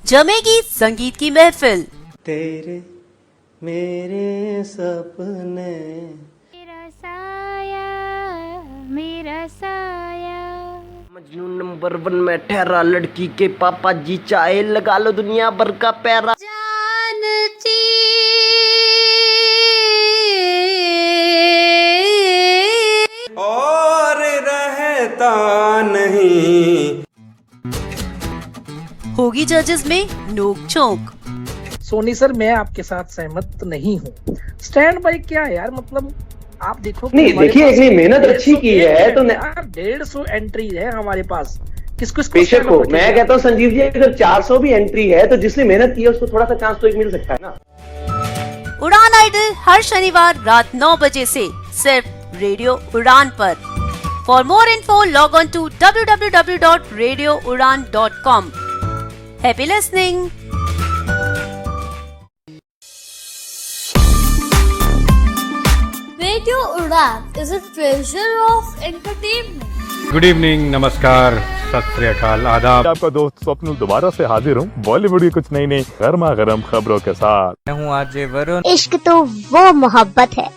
जमेगी संगीत की महफिल। तेरे मेरे सपने, मेरा साया मजनू नंबर 1 में ठहरा, लड़की के पापा जी चाहे लगा लो दुनिया भर का पैरा। जानती और रहता नहीं। होगी जजेस में नोक झोंक। सोनी सर, मैं आपके साथ सहमत नहीं हूँ। स्टैंड बाय क्या है यार, मतलब आप देखो नहीं, देखिए एक नहीं मेहनत अच्छी की है तो 150 एंट्री है हमारे पास। किसको बेशक हो, मैं कहता हूँ संजीव जी अगर 400 भी एंट्री है तो जिसने मेहनत की है उसको थोड़ा सा चांस तो एक मिल सकता है ना। उड़ान आइडल हर शनिवार रात 9 बजे से सिर्फ रेडियो उड़ान पर। For more info log on to www.radioudan.com। Happy listening. Radio Udan is a treasure of entertainment. Good evening, नमस्कार, सत श्री अकाल, आदाब। आपका दोस्त स्वप्निल दोबारा से हाजिर हूँ बॉलीवुड की कुछ नई नई गर्मा गर्म खबरों के साथ। मैं हूँ आरजे वरुण। इश्क तो वो मोहब्बत है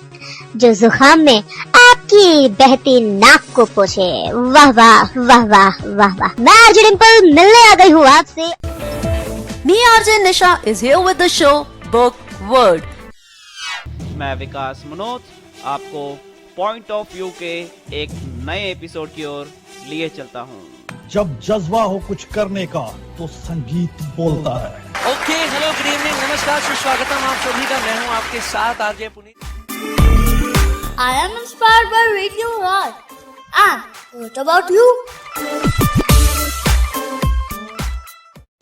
जो जुकाम में आपकी बहती नाक को पोछे। वाह वाह वाह वाह वाह वाह। मैं आरजे डिंपल मिलने आ गई हूँ आपसे। Me RJ Nisha is here with the show book word. मैं विकास मनोज आपको पॉइंट ऑफ व्यू के एक नए एपिसोड की ओर लिए चलता हूँ। जब जज्बा हो कुछ करने का तो संगीत बोलता है। ओके, हेलो, गुड इवनिंग, नमस्कार, सुस्वागतम आप सभी का। मैं हूँ आपके साथ RJ Puneet. I am inspired by Radio Udan. And what about you?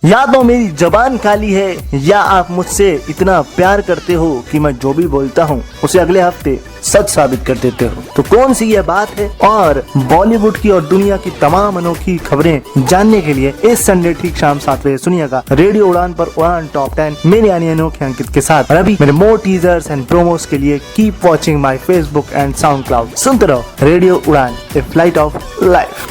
या तो मेरी जबान खाली है या आप मुझसे इतना प्यार करते हो कि मैं जो भी बोलता हूँ उसे अगले हफ्ते सच साबित कर देते हो। तो कौन सी ये बात है? और बॉलीवुड की और दुनिया की तमाम अनोखी खबरें जानने के लिए इस संडे ठीक शाम 7 बजे सुनिएगा रेडियो उड़ान पर उड़ान टॉप 10 मेरे यानी अनोखे अंकित के साथ। और अभी मेरे मोर टीजर्स एंड प्रोमोस के लिए keep watching my Facebook and sound cloud. सुनते रहो रेडियो उड़ान, ए फ्लाइट ऑफ लाइफ।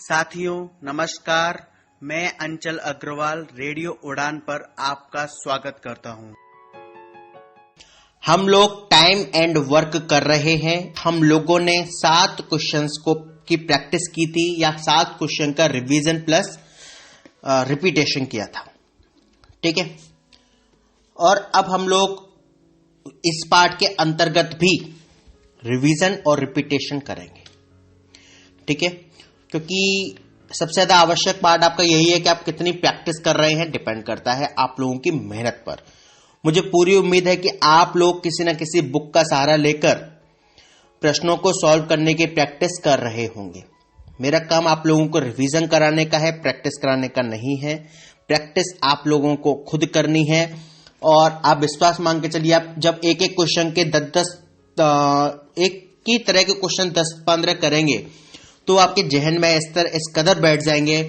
साथियों नमस्कार, मैं अंचल अग्रवाल रेडियो उड़ान पर आपका स्वागत करता हूं। हम लोग टाइम एंड वर्क कर रहे हैं। हम लोगों ने 7 क्वेश्चंस की प्रैक्टिस की थी या 7 क्वेश्चन का रिवीजन प्लस रिपीटेशन किया था, ठीक है। और अब हम लोग इस पार्ट के अंतर्गत भी रिवीजन और रिपीटेशन करेंगे, ठीक है, क्योंकि सबसे ज्यादा आवश्यक पार्ट आपका यही है कि आप कितनी प्रैक्टिस कर रहे हैं, डिपेंड करता है आप लोगों की मेहनत पर। मुझे पूरी उम्मीद है कि आप लोग किसी न किसी बुक का सहारा लेकर प्रश्नों को सॉल्व करने की प्रैक्टिस कर रहे होंगे। मेरा काम आप लोगों को रिवीजन कराने का है, प्रैक्टिस कराने का नहीं है। प्रैक्टिस आप लोगों को खुद करनी है। और आप विश्वास मान के चलिए, आप जब एक एक क्वेश्चन के 10 एक ही तरह के क्वेश्चन 10-15 करेंगे तो आपके जहन में इस कदर बैठ जाएंगे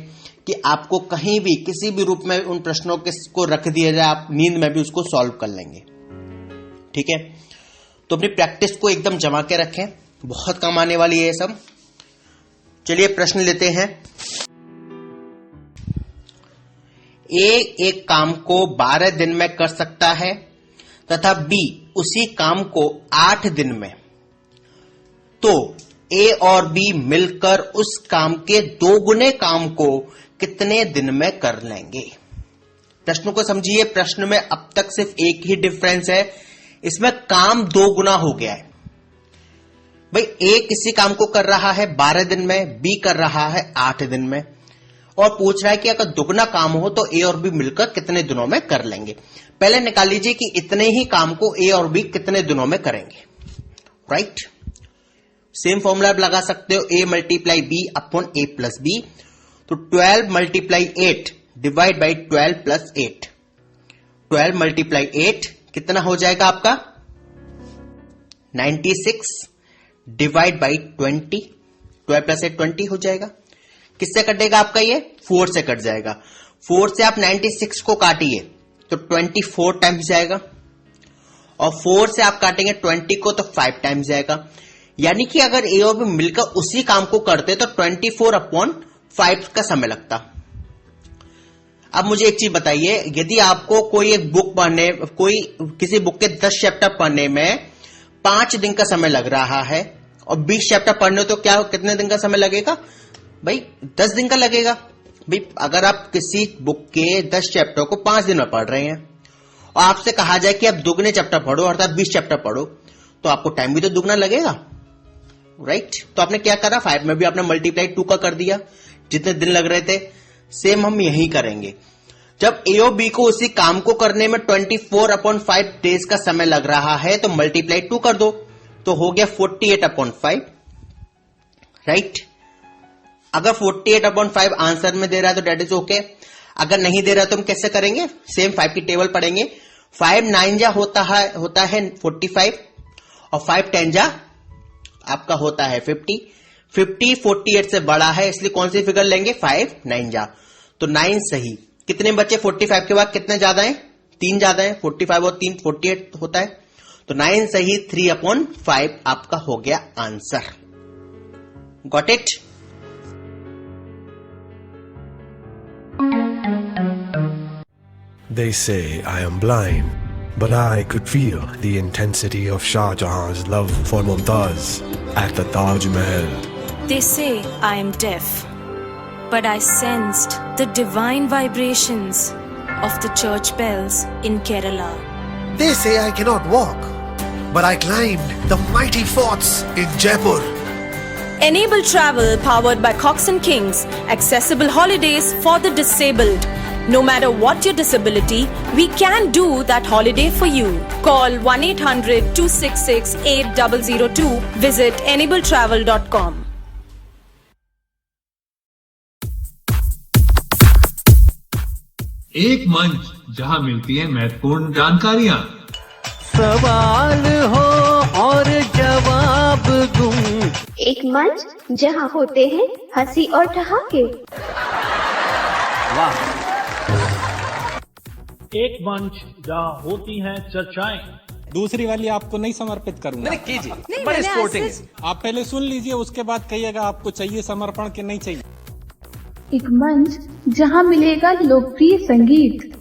कि आपको कहीं भी किसी भी रूप में उन प्रश्नों को रख दिया जाए, आप नींद में भी उसको सॉल्व कर लेंगे, ठीक है। तो अपनी प्रैक्टिस को एकदम जमा के रखें, बहुत काम आने वाली है ये सब। चलिए प्रश्न लेते हैं। एक काम को 12 दिन में कर सकता है तथा बी उसी काम को 8 दिन में, तो ए और बी मिलकर उस काम के 2 गुने काम को कितने दिन में कर लेंगे। प्रश्न को समझिए। प्रश्न में अब तक सिर्फ एक ही डिफरेंस है, इसमें काम 2 गुना हो गया है। भाई ए किसी काम को कर रहा है 12 दिन में, बी कर रहा है 8 दिन में, और पूछ रहा है कि अगर दुगना काम हो तो ए और बी मिलकर कितने दिनों में कर लेंगे। पहले निकाल लीजिए कि इतने ही काम को ए और बी कितने दिनों में करेंगे, राइट। सेम फॉर्मूला आप लगा सकते हो, a मल्टीप्लाई बी अपॉन a प्लस बी। तो 12 multiply 8 divide by 12 plus 8। 12 multiply 8 कितना हो जाएगा आपका 96 डिवाइड बाई 20। 12 प्लस 8 20 हो जाएगा। किससे कटेगा आपका ये 4 से कट जाएगा। 4 से आप 96 को काटिए तो 24 टाइम्स जाएगा, और 4 से आप काटेंगे 20 को तो 5 टाइम्स जाएगा। यानी कि अगर ए और बी मिलकर उसी काम को करते तो 24/5 का समय लगता। अब मुझे एक चीज बताइए, यदि आपको कोई एक बुक पढ़ने, किसी बुक के 10 चैप्टर पढ़ने में 5 दिन का समय लग रहा है और 20 चैप्टर पढ़ने तो क्या कितने दिन का समय लगेगा भाई? 10 दिन का लगेगा भाई। अगर आप किसी बुक के 10 चैप्टर को 5 दिन में पढ़ रहे हैं और आपसे कहा जाए कि आप दुगने चैप्टर पढ़ो अर्थात 20 चैप्टर पढ़ो, तो आपको टाइम भी तो दुगना लगेगा, राइट? तो आपने क्या करा, 5 में भी आपने मल्टीप्लाई 2 का कर दिया, जितने दिन लग रहे थे। सेम हम यही करेंगे। जब ए और बी को उसी काम को करने में 24/5 डेज का समय लग रहा है तो मल्टीप्लाई 2 कर दो, तो हो गया 48/5, राइट? अगर 48/5 आंसर में दे रहा है तो डेट इज ओके। अगर नहीं दे रहा तो हम कैसे करेंगे? सेम 5 की टेबल पढ़ेंगे। 5 9 जा होता है 45 और 5 10 जा आपका होता है 50। 50 48 से बड़ा है, इसलिए कौन सी फिगर लेंगे? 5 9 जा, तो 9 सही। कितने बचे? 45 के बाद कितने ज्यादा हैं? 3 ज्यादा हैं। 45 और 3 48 होता है, तो 9 सही, 3/5 आपका हो गया answer. Got it? They say I am blind, but I could feel the intensity of Shah Jahan's love for Mumtaz at the Taj Mahal. They say I am deaf, but I sensed the divine vibrations of the church bells in Kerala. They say I cannot walk, but I climbed the mighty forts in Jaipur. Enable travel powered by Cox and Kings. Accessible holidays for the disabled. No matter what your disability, we can do that holiday for you. Call 1-800-266-8002. Visit enabletravel.com. एक मंच जहां मिलती है महत्वपूर्ण जानकारियां, सवाल हो और जवाब दूं। एक मंच जहां होते हैं हंसी और ठहाके। वाह। एक मंच जहां होती हैं चर्चाएं। दूसरी वाली आपको नहीं समर्पित करूंगा। नहीं कीजिए, बड़े स्पोर्टिंग है। आप पहले सुन लीजिए, उसके बाद कहिएगा आपको चाहिए समर्पण कि नहीं चाहिए। एक मंच जहां मिलेगा लोकप्रिय संगीत।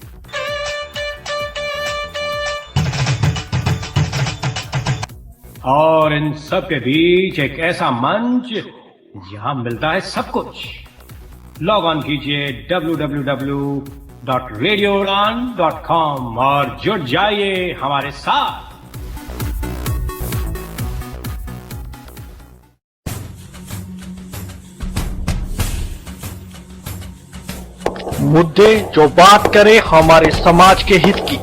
और इन सब के बीच एक ऐसा मंच जहां मिलता है सब कुछ। लॉग ऑन कीजिए www.radioudan.com और जुड़ जाइए हमारे साथ। मुद्दे जो बात करे हमारे समाज के हित की।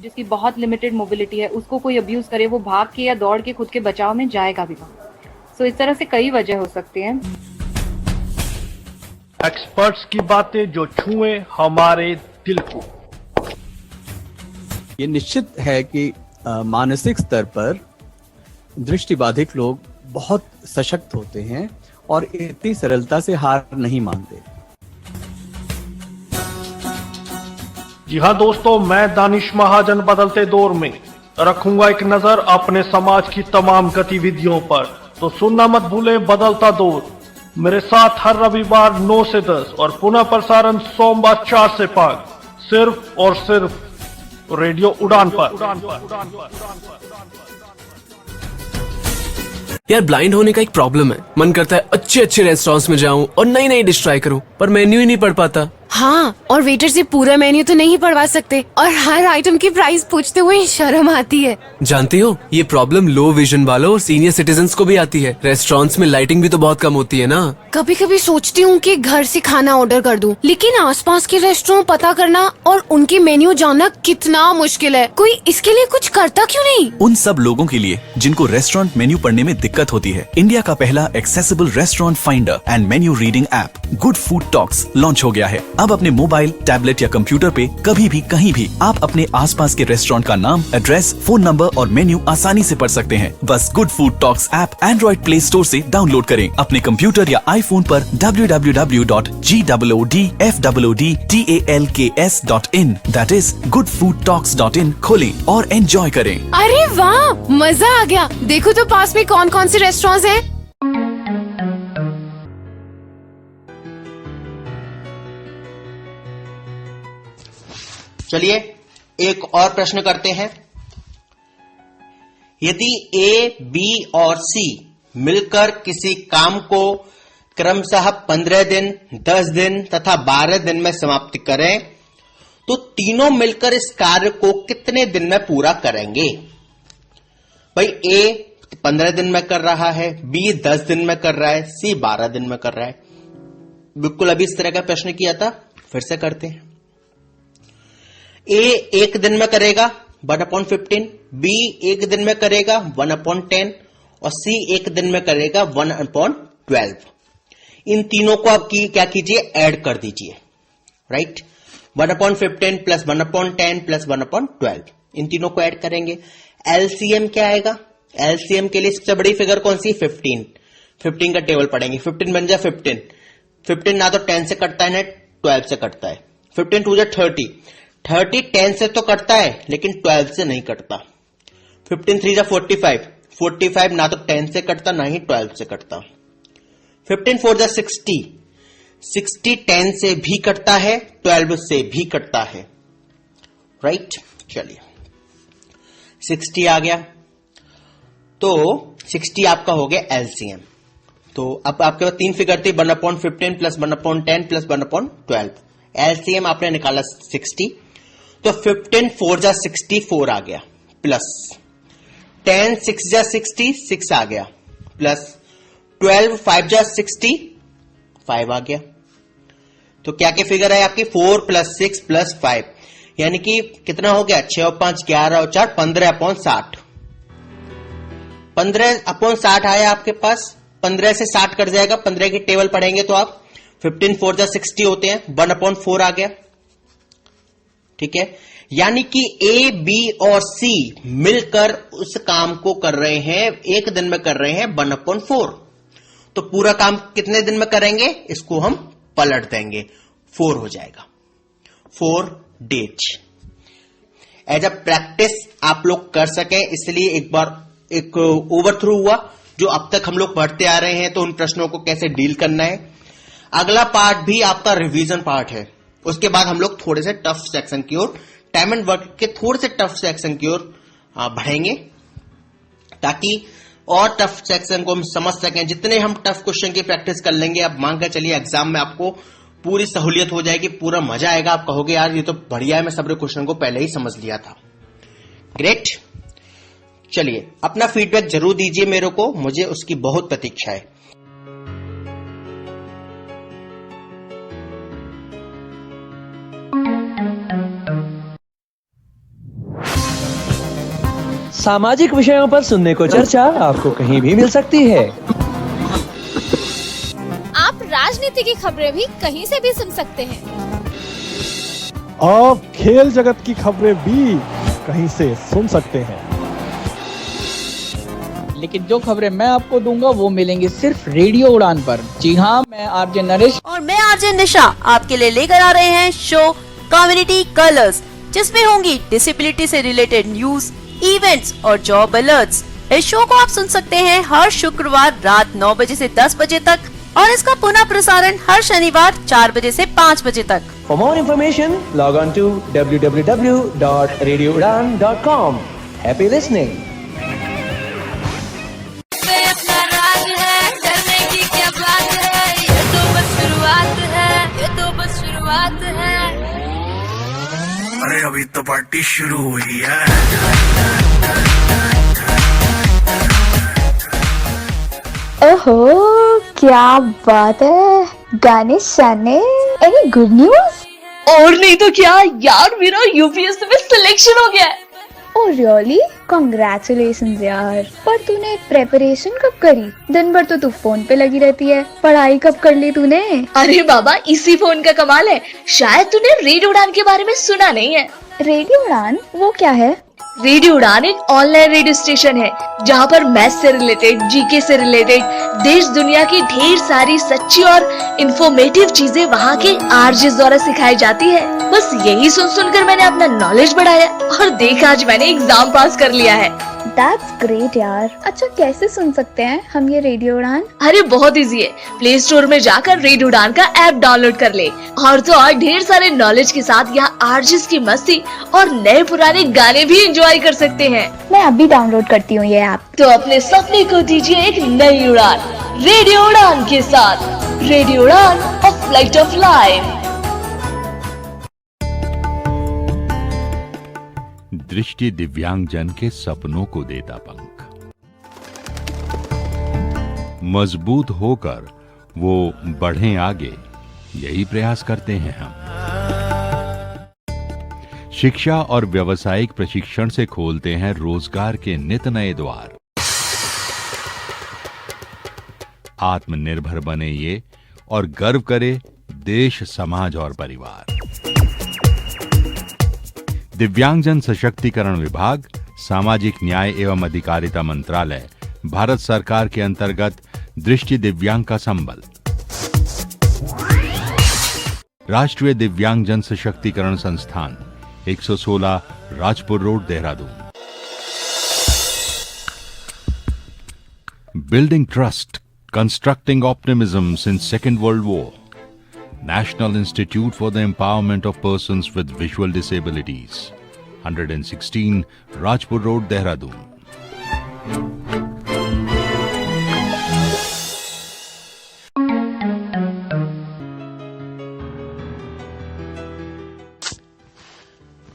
जिसकी बहुत लिमिटेड मोबिलिटी है, उसको कोई अब्यूज करे, वो भाग के या दौड़ के खुद के बचाव में जाएगा भी कहाँ। सो इस तरह से कई वजह हो सकती हैं। एक्सपर्ट्स की बातें जो छुए हमारे दिल को। ये निश्चित है कि मानसिक स्तर पर दृष्टिबाधित लोग बहुत सशक्त होते हैं और इतनी सरलता से हार नहीं मानते। जी हाँ दोस्तों, मैं दानिश महाजन बदलते दौर में रखूंगा एक नजर अपने समाज की तमाम गतिविधियों पर, तो सुनना मत भूलें बदलता दौर। मेरे साथ हर रविवार 9 से 10 और पुनः प्रसारण सोमवार 4 से 5, सिर्फ और सिर्फ रेडियो उड़ान पर। यार ब्लाइंड होने का एक प्रॉब्लम है, मन करता है अच्छे अच्छे रेस्टोरेंट्स में जाऊं और नई नई डिश ट्राई करूं, पर मेन्यू ही नहीं पढ़ पाता। हाँ, और वेटर से पूरा मेन्यू तो नहीं पढ़वा सकते और हर आइटम की प्राइस पूछते हुए शर्म आती है। जानती हो, ये प्रॉब्लम लो विजन वालों और सीनियर सिटीजन्स को भी आती है। रेस्टोरेंट्स में लाइटिंग भी तो बहुत कम होती है ना। कभी कभी सोचती हूँ कि घर से खाना ऑर्डर कर दूं, लेकिन आसपास के रेस्टोरेंट पता करना और उनके मेन्यू जानना कितना मुश्किल है। कोई इसके लिए कुछ करता क्यों नहीं? उन सब लोगों के लिए जिनको रेस्टोरेंट मेन्यू पढ़ने में दिक्कत होती है, इंडिया का पहला accessible restaurant finder and menu reading app good food talks launch हो गया है। अब अपने मोबाइल, टैबलेट या कंप्यूटर पे कभी भी कहीं भी आप अपने आसपास के रेस्टोरेंट का नाम, एड्रेस, फोन नंबर और मेन्यू आसानी से पढ़ सकते हैं। बस good food talks app Android play store से डाउनलोड करें। अपने कंप्यूटर या आईफोन पर www.goodfoodtalks.in that is goodfoodtalks.in खोलें और एंजॉय करें। अरे वाह, मजा आ गया। देखो तो पास में कौन कौन से रेस्टोरेंट्स हैं। चलिए एक और प्रश्न करते हैं। यदि ए, बी और सी मिलकर किसी काम को क्रमशः 15 दिन, 10 दिन तथा 12 दिन में समाप्त करें तो तीनों मिलकर इस कार्य को कितने दिन में पूरा करेंगे? भाई ए 15 दिन में कर रहा है, बी 10 दिन में कर रहा है, सी 12 दिन में कर रहा है। बिल्कुल अभी इस तरह का प्रश्न किया था, फिर से करते हैं। ए 1 दिन में करेगा 1/15, बी 1 दिन में करेगा 1/10 और सी 1 दिन में करेगा 1/12। इन तीनों को आप क्या कीजिए, ऐड कर दीजिए। राइट, 1/15 प्लस 1/10 प्लस 1/12, इन तीनों को ऐड करेंगे। एलसीएम क्या आएगा? एलसीएम के लिए सबसे बड़ी फिगर कौन सी? 15 का टेबल पढ़ेंगे। 15 बन जाए 15 ना तो 10 से कटता है ना 12 से कटता है। 15 2 30, 30 10 से तो कटता है लेकिन 12 से नहीं कटता। 15 3 45 ना तो 10 से कटता ना ही 12 से कटता। 15 4 60 10 से भी कटता है, 12 से भी कटता है। राइट, चलिए 60 आ गया तो 60 आपका हो गया एलसीएम। तो अब आपके पास 3 फिगर थी, 1/15 प्लस 1/10 प्लस 1/12। एलसीएम आपने निकाला 60, तो 15 4 जा 64 आ गया, प्लस 10 6 जा 60 6 आ गया, प्लस 12 5 जा 60 5 आ गया। तो क्या क्या फिगर है आपकी? 4 + 6 + 5, यानी कि कितना हो गया? 6 और 5 11 और 4 15/60। 15/60 आया आपके पास। 15 से 60 कट जाएगा, 15 की टेबल पढ़ेंगे तो आप 15 4 जा 60 होते हैं, 1/4 आ गया। ठीक है, यानी कि ए, बी और सी मिलकर उस काम को कर रहे हैं, 1 दिन में कर रहे हैं 1/4। तो पूरा काम कितने दिन में करेंगे? इसको हम पलट देंगे, 4 हो जाएगा, 4 डेज। एज अ प्रैक्टिस आप लोग कर सकें इसलिए एक बार एक ओवरथ्रू हुआ जो अब तक हम लोग पढ़ते आ रहे हैं, तो उन प्रश्नों को कैसे डील करना है। अगला पार्ट भी आपका रिवीजन पार्ट है। उसके बाद हम लोग थोड़े से टफ सेक्शन की ओर, टाइम एंड वर्क के थोड़े से टफ सेक्शन की ओर बढ़ेंगे, ताकि और टफ सेक्शन को हम समझ सकें। जितने हम टफ क्वेश्चन की प्रैक्टिस कर लेंगे, अब मान कर चलिए एग्जाम में आपको पूरी सहूलियत हो जाएगी, पूरा मजा आएगा। आप कहोगे यार ये तो बढ़िया है, मैं सारे क्वेश्चन को पहले ही समझ लिया था। ग्रेट, चलिए अपना फीडबैक जरूर दीजिए मेरे को, मुझे उसकी बहुत प्रतीक्षा है। सामाजिक विषयों पर सुनने को चर्चा आपको कहीं भी मिल सकती है। आप राजनीति की खबरें भी कहीं से भी सुन सकते हैं। आप खेल जगत की खबरें भी कहीं से सुन सकते हैं। लेकिन जो खबरें मैं आपको दूंगा वो मिलेंगी सिर्फ रेडियो उड़ान पर। जी हाँ, मैं आरजे नरेश और मैं आरजे निशा आपके लिए लेकर आ रहे हैं शो कम्युनिटी कलर्स, जिसमें होंगी डिसेबिलिटी से रिलेटेड न्यूज, इवेंट्स और जॉब अलर्ट्स। इस शो को आप सुन सकते हैं हर शुक्रवार रात 9 बजे से 10 बजे तक और इसका पुनः प्रसारण हर शनिवार 4 बजे से 5 बजे तक। For more information, log on to www.radioudan.com. Happy listening. अपना राज है, डरने की क्या बात है, ये तो बस शुरुआत है, ये तो बस शुरुआत है। अरे अभी तो पार्टी शुरू हुई है। ओहो, क्या बात है गाने शाने। Any good news? और नहीं तो क्या यार, मेरा यूपीएससी में सिलेक्शन हो गया है। Oh really? कांग्रेचुलेशंस यार। पर तूने प्रेपरेशन कब करी? दिन भर तो तू फोन पे लगी रहती है, पढ़ाई कब कर ली तूने? अरे बाबा, इसी फोन का कमाल है, शायद तूने रेडियो उड़ान के बारे में सुना नहीं है। रेडियो उड़ान वो क्या है? रेडियो उड़ान एक ऑनलाइन रेडियो स्टेशन है जहाँ पर मैथ से रिलेटेड, जीके से रिलेटेड, देश दुनिया की ढेर सारी सच्ची और इंफॉर्मेटिव चीजें वहाँ के आरजेस द्वारा सिखाई जाती है। बस यही सुन सुनकर मैंने अपना नॉलेज बढ़ाया और देख आज मैंने एग्जाम पास कर लिया है। That's great यार। अच्छा कैसे सुन सकते हैं हम ये रेडियो उड़ान? अरे बहुत इजी है, प्ले स्टोर में जाकर रेडियो उड़ान का ऐप डाउनलोड कर ले और तो और ढेर सारे नॉलेज के साथ यहाँ आरजेस की मस्ती और नए पुराने गाने भी एंजॉय कर सकते हैं। मैं अभी डाउनलोड करती हूँ ये ऐप। तो अपने सपने को दीजिए एक नई उड़ान रेडियो उड़ान के साथ। रेडियो उड़ान, अ फ्लाइट ऑफ लाइफ। दृष्टि दिव्यांगजन के सपनों को देता पंख, मजबूत होकर वो बढ़ें आगे, यही प्रयास करते हैं हम। शिक्षा और व्यावसायिक प्रशिक्षण से खोलते हैं रोजगार के नित नए द्वार। आत्मनिर्भर बने ये और गर्व करे देश, समाज और परिवार। दिव्यांगजन सशक्तिकरण विभाग, सामाजिक न्याय एवं अधिकारिता मंत्रालय, भारत सरकार के अंतर्गत दृष्टि दिव्यांग का संबल। राष्ट्रीय दिव्यांगजन सशक्तिकरण संस्थान, 116 Rajpur road, Dehradun. Building trust, constructing optimism since second world war. National Institute for the Empowerment of Persons with Visual Disabilities, 116 Rajpur Road, Dehradun।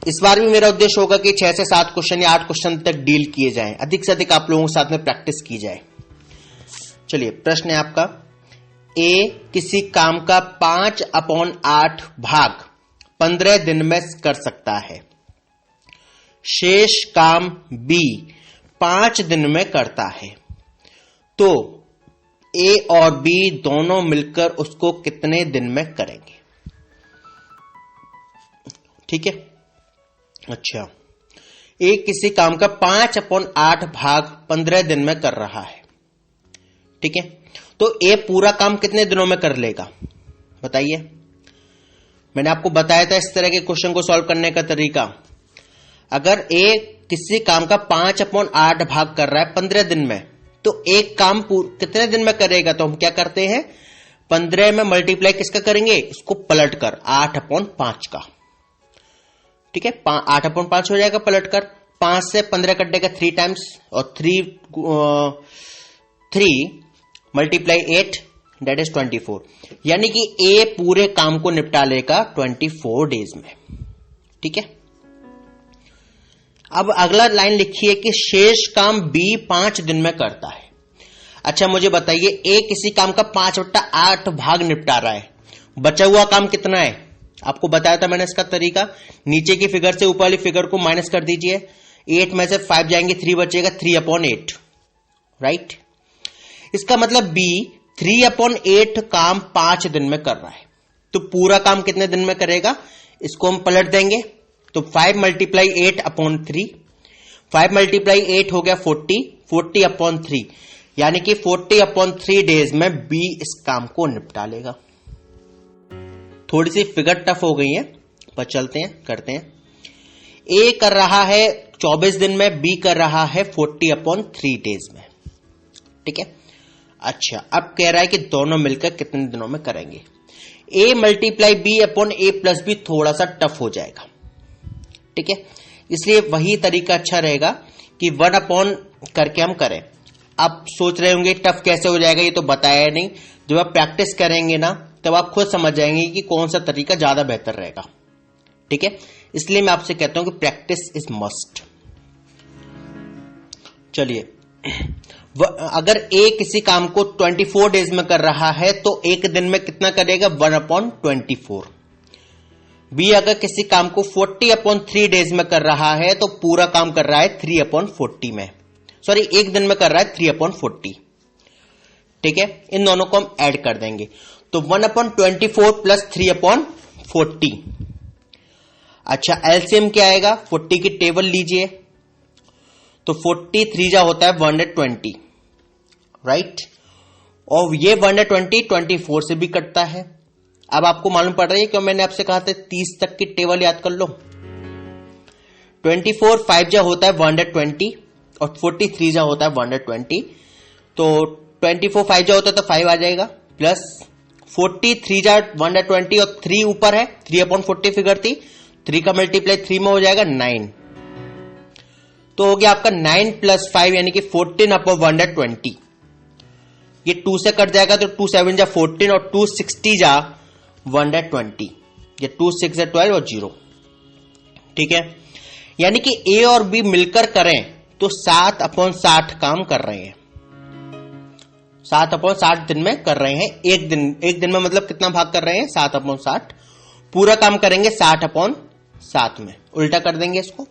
इस बार भी मेरा उद्देश्य होगा कि 6 से 7 क्वेश्चन या 8 क्वेश्चन तक डील किए जाएं, अधिक से अधिक आप लोगों के साथ में प्रैक्टिस की जाए। चलिए, प्रश्न है आपका, ए किसी काम का 5/8 भाग 15 दिन में कर सकता है, शेष काम बी 5 दिन में करता है, तो ए और बी दोनों मिलकर उसको कितने दिन में करेंगे? ठीक है। अच्छा, ए किसी काम का 5/8 भाग 15 दिन में कर रहा है, ठीक है, तो ए पूरा काम कितने दिनों में कर लेगा? बताइए। मैंने आपको बताया था इस तरह के क्वेश्चन को सॉल्व करने का तरीका। अगर ए किसी काम का 5/8 भाग कर रहा है 15 दिन में, तो एक काम कितने दिन में करेगा? तो हम क्या करते हैं, 15 में मल्टीप्लाई किसका करेंगे? इसको पलट कर 8/5 का, ठीक है, 8/5 हो जाएगा पलट कर। 5 से 15 कटेगा 3 टाइम्स और 3 मल्टीप्लाई 8 दैट इज 24, यानी कि ए पूरे काम को निपटा लेगा 24 डेज में, ठीक है। अब अगला लाइन लिखिए कि शेष काम बी 5 दिन में करता है। अच्छा मुझे बताइए, ए किसी काम का 5/8 भाग निपटा रहा है, बचा हुआ काम कितना है? आपको बताया था मैंने इसका तरीका, नीचे की फिगर से ऊपर वाली फिगर को माइनस कर दीजिए, 8 में से 5 जाएंगे, 3 बचेगा, 3/8, राइट। इसका मतलब बी 3/8 काम 5 दिन में कर रहा है, तो पूरा काम कितने दिन में करेगा? इसको हम पलट देंगे, तो 5 × 8/3, 5 × 8 हो गया 40, 40/3, यानी कि 40/3 डेज में बी इस काम को निपटा लेगा। थोड़ी सी फिगर टफ हो गई है, पर चलते हैं, करते हैं। ए कर रहा है 24 दिन में, बी कर रहा है 40/3 डेज में, ठीक है। अच्छा, अब कह रहा है कि दोनों मिलकर कितने दिनों में करेंगे? a × b/a+b थोड़ा सा टफ हो जाएगा, ठीक है, इसलिए वही तरीका अच्छा रहेगा कि 1/ करके हम करें। आप सोच रहे होंगे टफ कैसे हो जाएगा, ये तो बताया नहीं। जब आप प्रैक्टिस करेंगे ना, तब आप खुद समझ जाएंगे कि कौन सा तरीका ज्यादा बेहतर रहेगा, ठीक है। इसलिए मैं आपसे कहता हूं कि प्रैक्टिस इज मस्ट। चलिए, अगर ए किसी काम को 24 डेज में कर रहा है, तो एक दिन में कितना करेगा? 1/24। बी अगर किसी काम को 40/3 डेज में कर रहा है तो पूरा काम कर रहा है 3/40 में, सॉरी एक दिन में कर रहा है 3/40। ठीक है, इन दोनों को हम ऐड कर देंगे तो 1/24 प्लस 3/40। अच्छा, एलसीएम क्या आएगा? 40 की टेबल लीजिए तो 40 3 जा होता है 120, राइट। और ये 120 24 से भी कटता है। अब आपको मालूम पड़ रहा है क्यों मैंने आपसे कहा था 30 तक की टेबल याद कर लो। 24 5 जा होता है 120 और 43 जा होता है 120, तो 24 5 जा होता है तो 5 आ जाएगा, प्लस 43 जा 120 और 3 ऊपर है, 3/40 फिगर थी, 3 का मल्टीप्लाई 3 में हो जाएगा 9, तो हो गया आपका 9 प्लस 5 यानी कि 14/120। ये 2 से कट जाएगा तो 2 7 जा 14 और 2 60 जा 120, ये 2 6 जा 12 और 0। ठीक है, यानी कि ए और बी मिलकर करें तो 7/60 काम कर रहे हैं, 7/60 दिन में कर रहे हैं। एक दिन में मतलब कितना भाग कर रहे हैं? 7/60। पूरा काम करेंगे 60/7 में, उल्टा कर देंगे इसको।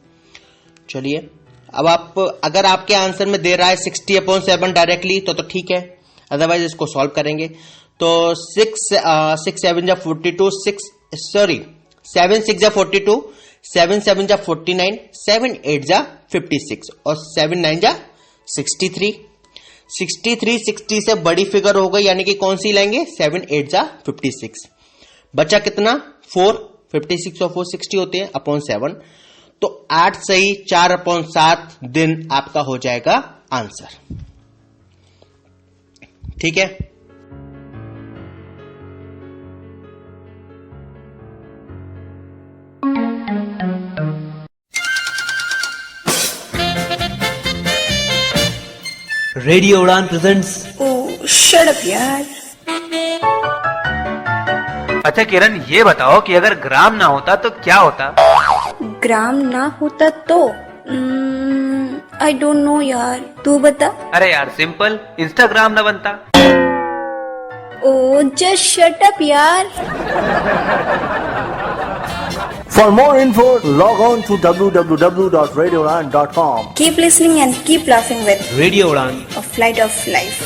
चलिए, अब आप अगर आपके आंसर में दे रहा है 60/7 डायरेक्टली तो ठीक है, अदरवाइज इसको सॉल्व करेंगे तो 6 7 जा 42, 7 6 जा 42, 7 7 जा 49, 7 8 जा 56 और 7 9 जा 63। 63 60 से बड़ी फिगर हो गई, यानी कि कौन सी लेंगे? 7 8 जा 56। बचा कितना? 4, 56 और 4 60 होते हैं /7, तो 8 सही 4/7 दिन आपका हो जाएगा आंसर। ठीक है, रेडियो उड़ान प्रेजेंट्स। ओह शट अप यार। अच्छा किरण, ये बताओ कि अगर ग्राम ना होता तो क्या होता? ग्राम ना होता तो आई डोंट नो यार, तू बता। अरे यार सिंपल, इंस्टाग्राम ना बनता। ओह जस्ट शट अप यार। For more info, log on to www.radioudan.com. Keep listening and keep laughing with radio Udan, a flight of life.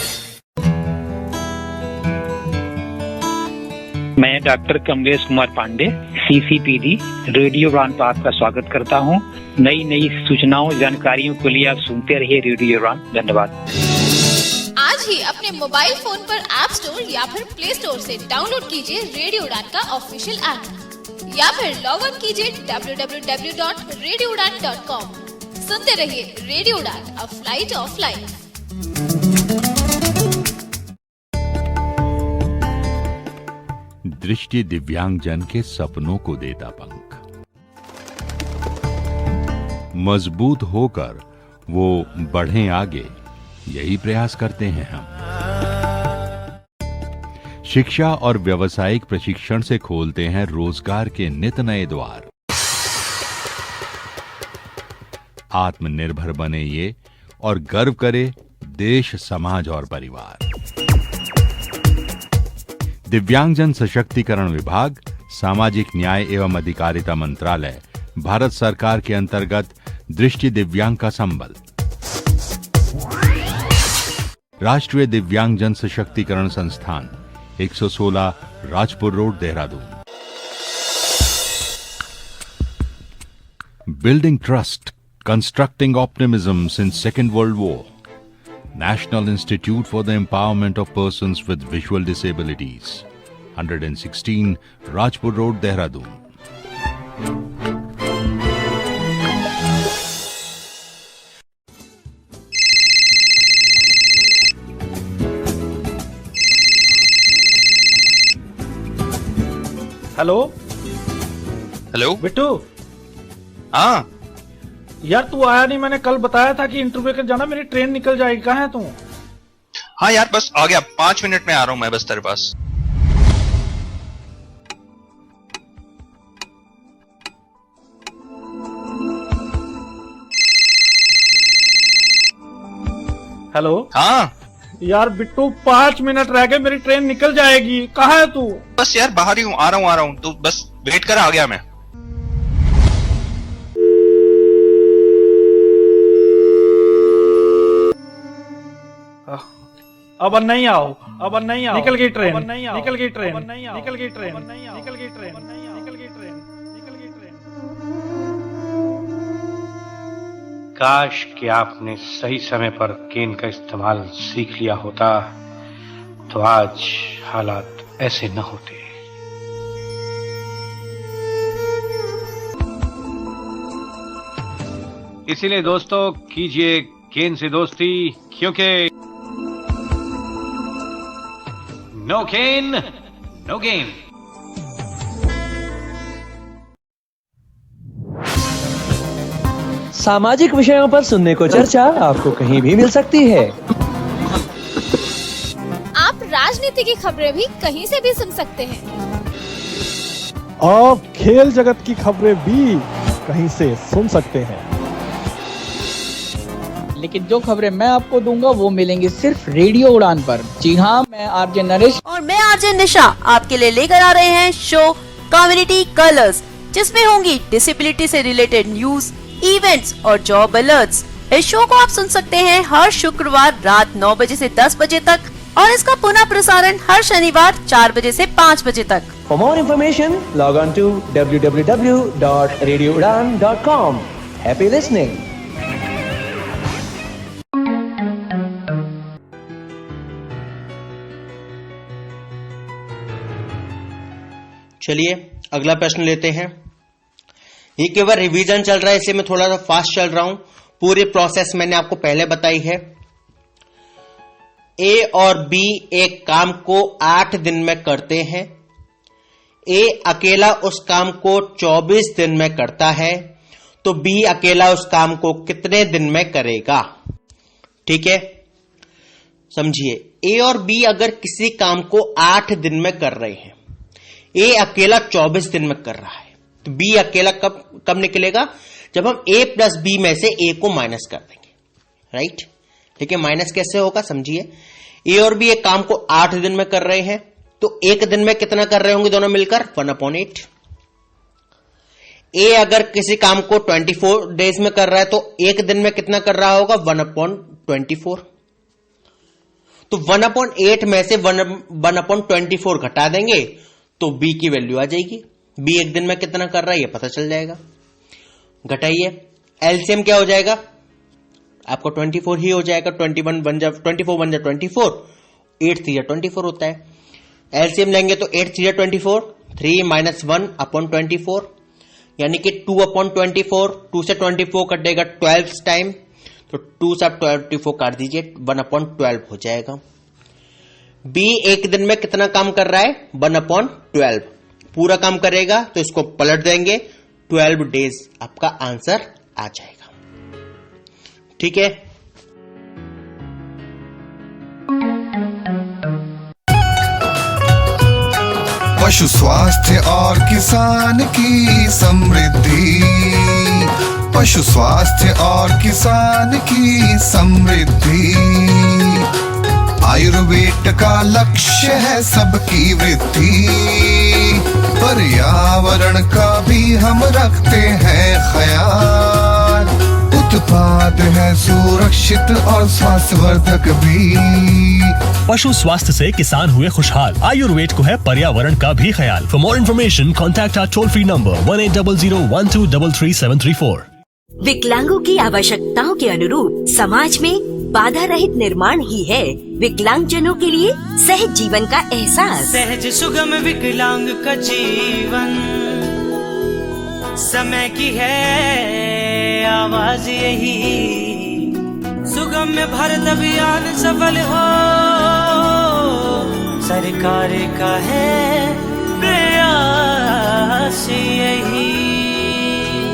मैं doctor Kamlesh Kumar Pandey, CCPD radio Udan पर आपका स्वागत करता हूं। नई नई सूचनाओं जानकारियों के लिए आप सुनते रहिए रेडियो उड़ान। धन्यवाद। आज ही अपने मोबाइल फोन पर ऐप स्टोर या फिर प्ले स्टोर से डाउनलोड कीजिए रेडियो उड़ान का ऑफिशियल ऐप या फिर लॉग ऑन कीजिए www.radioudan.com। सुनते रहिए रेडियो उड़ान, अ फ्लाइट ऑफ लाइफ। दृष्टि दिव्यांगजन के सपनों को देता पंख, मजबूत होकर वो बढ़ें आगे, यही प्रयास करते हैं हम। शिक्षा और व्यावसायिक प्रशिक्षण से खोलते हैं रोजगार के नित नए द्वार। आत्मनिर्भर बने ये और गर्व करे देश, समाज और परिवार। दिव्यांगजन सशक्तिकरण विभाग, सामाजिक न्याय एवं अधिकारिता मंत्रालय, भारत सरकार के अंतर्गत दृष्टि दिव्यांग का संबल। राष्ट्रीय दिव्यांगजन सशक्तिकरण संस्थान, 116 Rajpur road, Dehradun. Building trust, constructing optimism since Second World War. National Institute for the Empowerment of Persons with Visual Disabilities, 116 Rajpur Road, Dehradun. Hello hello Bittu. हाँ यार तू आया नहीं, मैंने कल बताया था कि इंटरव्यू के जाना, मेरी ट्रेन निकल जाएगी। कहाँ है तू? हाँ यार बस आ गया, 5 मिनट में आ रहा हूँ मैं बस तेरे पास। हेलो। हाँ यार बिट्टू 5 मिनट रह गए, मेरी ट्रेन निकल जाएगी। कहाँ है तू? बस यार बाहर ही हूँ, आ रहा हूँ तो बस वेट कर, आ गया मैं। अब नहीं आओ, अब नहीं आओ, निकल गई ट्रेन, निकल गई ट्रेन, निकल गई ट्रेन, निकल गई ट्रेन, निकल गई ट्रेन, निकल गई ट्रेन। काश कि आपने सही समय पर केन का इस्तेमाल सीख लिया होता तो आज हालात ऐसे न होते। इसीलिए दोस्तों कीजिए केन से दोस्ती, क्योंकि नो केन नो गेन। सामाजिक विषयों पर सुनने को चर्चा आपको कहीं भी मिल सकती है। आप राजनीति की खबरें भी कहीं से भी सुन सकते हैं। आप खेल जगत की खबरें भी कहीं से सुन सकते हैं। लेकिन जो खबरें मैं आपको दूंगा वो मिलेंगी सिर्फ रेडियो उड़ान पर। जी हाँ, मैं आरजे नरेश और मैं आरजे निशा आपके लिए लेकर आ रहे हैं शो कम्युनिटी कलर्स, जिसमें होंगी डिसेबिलिटी से रिलेटेड न्यूज, इवेंट्स और जॉब अलर्ट्स। इस शो को आप सुन सकते हैं हर शुक्रवार रात 9 बजे से 10 बजे तक और इसका पुनः प्रसारण हर शनिवार 4 बजे से 5 बजे तक। For more information, log on to www.radioudan.com. Happy listening. चलिए अगला प्रश्न लेते हैं। ये केवल रिवीजन चल रहा है, इसे मैं थोड़ा सा फास्ट चल रहा हूं। पूरी प्रोसेस मैंने आपको पहले बताई है। ए और बी एक काम को 8 दिन में करते हैं। ए अकेला उस काम को 24 दिन में करता है, तो बी अकेला उस काम को कितने दिन में करेगा? ठीक है, समझिए। ए और बी अगर किसी काम को 8 दिन में कर रहे हैं, ए अकेला 24 दिन में कर रहा है, तो बी अकेला कब निकलेगा? जब हम ए प्लस बी में से ए को माइनस कर देंगे, राइट। ठीक है, माइनस कैसे होगा समझिए। ए और बी एक काम को 8 दिन में कर रहे हैं, तो एक दिन में कितना कर रहे होंगे दोनों मिलकर? 1/8। ए अगर किसी काम को 24 डेज में कर रहा है, तो एक दिन में कितना कर रहा होगा? 1/24। तो 1/8 में से 1/24 घटा देंगे तो बी की वैल्यू आ जाएगी। बी एक दिन में कितना कर रहा है ये पता चल जाएगा। घटाइए, एलसीएम क्या हो जाएगा? आपको 24 ही हो जाएगा। 24 बन जा 24, 8 3 24 होता है। एलसीएम लेंगे तो 8 3 24, 3 - 1/24, यानी कि 2/24। 2 से 24 कटेगा 12 टाइम, तो 2 से 24 काट दीजिए, 1/12 हो जाएगा। बी एक दिन में कितना काम कर रहा है? 1/12 पूरा काम करेगा, तो इसको पलट देंगे, 12 डेज आपका आंसर आ जाएगा। ठीक है, पशु स्वास्थ्य और किसान की समृद्धि, पशु स्वास्थ्य और किसान की समृद्धि। आयुर्वेद का लक्ष्य है सबकी वृद्धि, पर्यावरण का भी हम रखते हैं ख्याल। उत्पाद है सुरक्षित और स्वास्थ्यवर्धक भी। पशु स्वास्थ्य से किसान हुए खुशहाल, आयुर्वेद को है पर्यावरण का भी ख्याल। For more information contact our toll free number 1800123334। विकलांगों की आवश्यकताओं के अनुरूप समाज में बाधा रहित निर्माण ही है विकलांगजनों के लिए सहज जीवन का एहसास। सहज सुगम विकलांग का जीवन, समय की है आवाज यही। सुगम्य भारत अभियान सफल हो, सरकार का है प्रयास यही।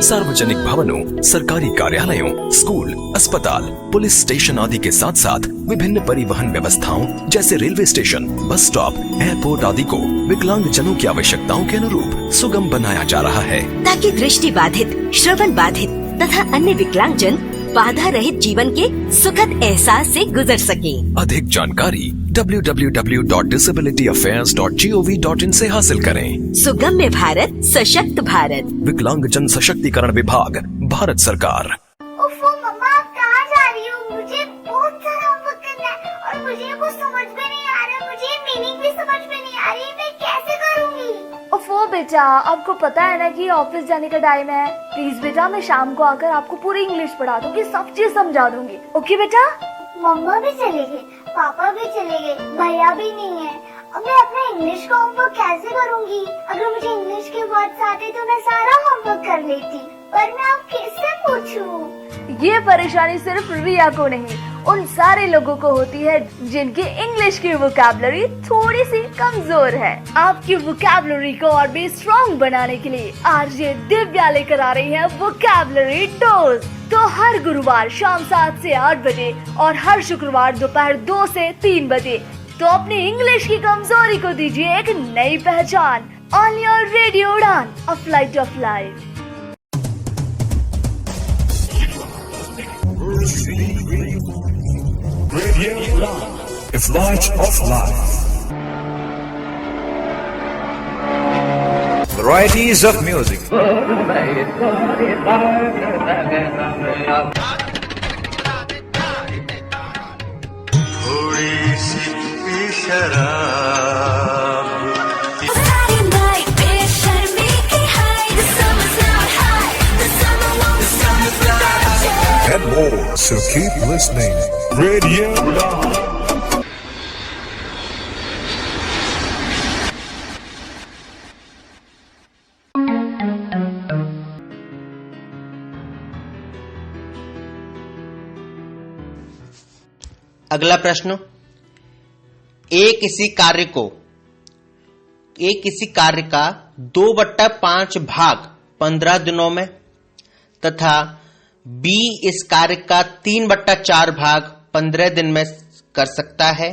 सार्वजनिक भवनों, सरकारी कार्यालयों, स्कूल, अस्पताल, पुलिस स्टेशन आदि के साथ साथ विभिन्न परिवहन व्यवस्थाओं जैसे railway station, bus stop, airport आदि को विकलांग जनों की आवश्यकताओं के अनुरूप सुगम बनाया जा रहा है, ताकि दृष्टि बाधित, श्रवण बाधित तथा अन्य विकलांगजन बाधा रहित जीवन के सुखद एहसास से गुजर सकें। अधिक जानकारी www.disabilityaffairs.gov.in से हासिल करें। सुगम्य भारत, सशक्त भारत, विकलांग जन सशक्तिकरण विभाग, भारत सरकार। उफ़ो मम्मा, आप कहाँ जा रही हो? मुझे बहुत सारा होमवर्क करना है और मुझे कुछ समझ में नहीं आ रहा, मुझे मीनिंग भी समझ में नहीं आ रही, मैं कैसे करूँगी? ओफो बेटा, आपको पता है ना कि ऑफिस जाने का टाइम है। प्लीज बेटा, मैं शाम को आकर आपको पूरी इंग्लिश पढ़ा दूंगी, सब चीज समझा दूंगी। ओके बेटा? मम्मा भी चले गए, पापा भी चले गए, भैया भी नहीं है। अब मैं अपना इंग्लिश का होमवर्क कैसे करूँगी? अगर मुझे इंग्लिश के वर्ड्स आते तो मैं सारा होमवर्क कर लेती, पर मैं अब किससे पूछूं? ये परेशानी सिर्फ रिया को नहीं, उन सारे लोगों को होती है जिनकी इंग्लिश की वोकैबुलरी थोड़ी सी कमजोर है। आपकी वोकैबुलरी को और भी स्ट्रॉन्ग बनाने के लिए आरजे दिव्या लेकर आ रही है वोकैबुलरी डोज। तो हर गुरुवार शाम 7 से 8 बजे और हर शुक्रवार दोपहर 2 से 3 बजे तो अपनी इंग्लिश की कमजोरी को दीजिए एक नई पहचान। ऑन योर रेडियो उड़ान, a flight of life. A flight of life. Varieties of music. थोड़ी सी शराब and more, so keep listening. Radio Udan. अगला प्रश्न, किसी कार्य का 2/5 भाग 15 दिनों में तथा बी इस कार्य का 3/4 भाग 15 दिन में कर सकता है।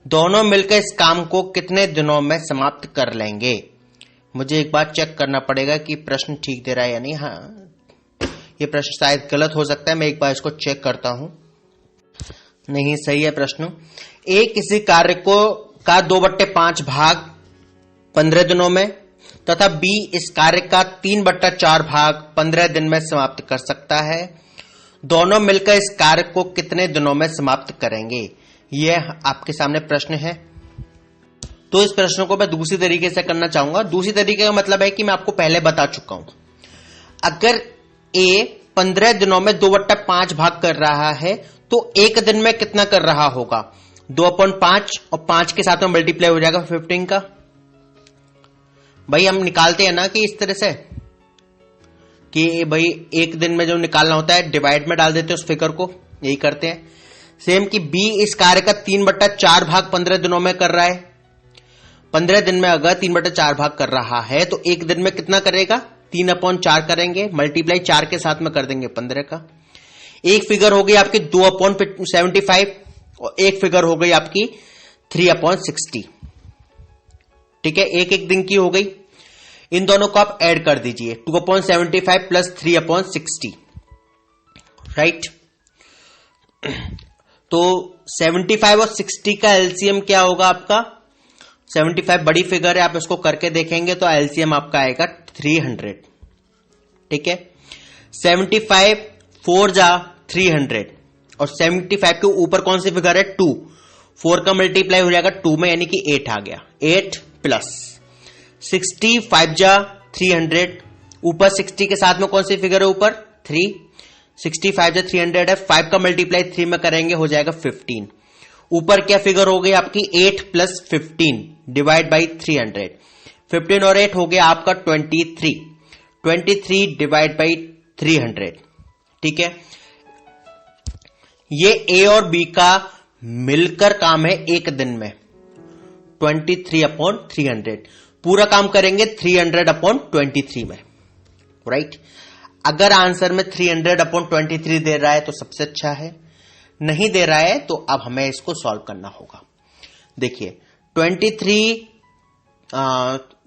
दोनों मिलकर इस काम को कितने दिनों में समाप्त कर लेंगे? मुझे एक बार चेक करना पड़ेगा कि प्रश्न ठीक दे रहा है या नहीं। हाँ, ये प्रश्न शायद गलत हो सकता है, मैं एक बार इसको चेक करता हूं। नहीं, सही है प्रश्न। किसी कार्य का 2/5 भाग 15 दिनों में तथा बी इस कार्य का 3/4 भाग 15 दिन में समाप्त कर सकता है। दोनों मिलकर इस कार्य को कितने दिनों में समाप्त करेंगे? यह आपके सामने प्रश्न है। तो इस प्रश्न को मैं दूसरी तरीके से करना चाहूंगा। दूसरी तरीके का मतलब है कि मैं आपको पहले बता चुका हूं। अगर ए 15 दिनों में 2/5 भाग कर रहा है तो एक दिन में कितना कर रहा होगा? 2/5 और 5 के साथ में मल्टीप्लाई हो जाएगा 15 का। भाई हम निकालते हैं ना कि इस तरह से कि भाई एक दिन में जो निकालना होता है डिवाइड में डाल देते हैं उस फिगर को, यही करते हैं। सेम कि बी इस कार्य का 3/4 भाग 15 दिनों में कर रहा है। 15 दिन में अगर 3/4 भाग कर रहा है तो एक दिन में कितना करेगा? 3/4 करेंगे, मल्टीप्लाई 4 के साथ में कर देंगे 15 का। एक फिगर हो गई आपकी 2/75 और एक फिगर हो गई आपकी 3/60। ठीक है, एक दिन की हो गई। इन दोनों को आप ऐड कर दीजिए, 2/75 प्लस 3/60, राइट। तो 75 और 60 का एलसीएम क्या होगा आपका? 75 बड़ी फिगर है, आप इसको करके देखेंगे तो एलसीएम आपका आएगा 300। ठीक है, 75 4 जा 300 और 75 के ऊपर कौन सी फिगर है? 2। 4 का मल्टीप्लाई हो जाएगा 2 में, यानी कि 8 आ गया। 8 प्लस 60 5 जा 300, ऊपर 60 के साथ में कौन सी फिगर है? ऊपर 3। 65 जा 300 है, 5 का मल्टीप्लाई 3 में करेंगे हो जाएगा 15। ऊपर क्या फिगर हो गई आपकी? 8 प्लस 15 डिवाइड बाई 300। 15 और 8 हो गया आपका 23। 23 डिवाइड बाई 300। ठीक है, ये ए और बी का मिलकर काम है एक दिन में 23/300। पूरा काम करेंगे 300/23 में, राइट। अगर आंसर में 300/23 दे रहा है तो सबसे अच्छा है, नहीं दे रहा है तो अब हमें इसको सॉल्व करना होगा। देखिए 23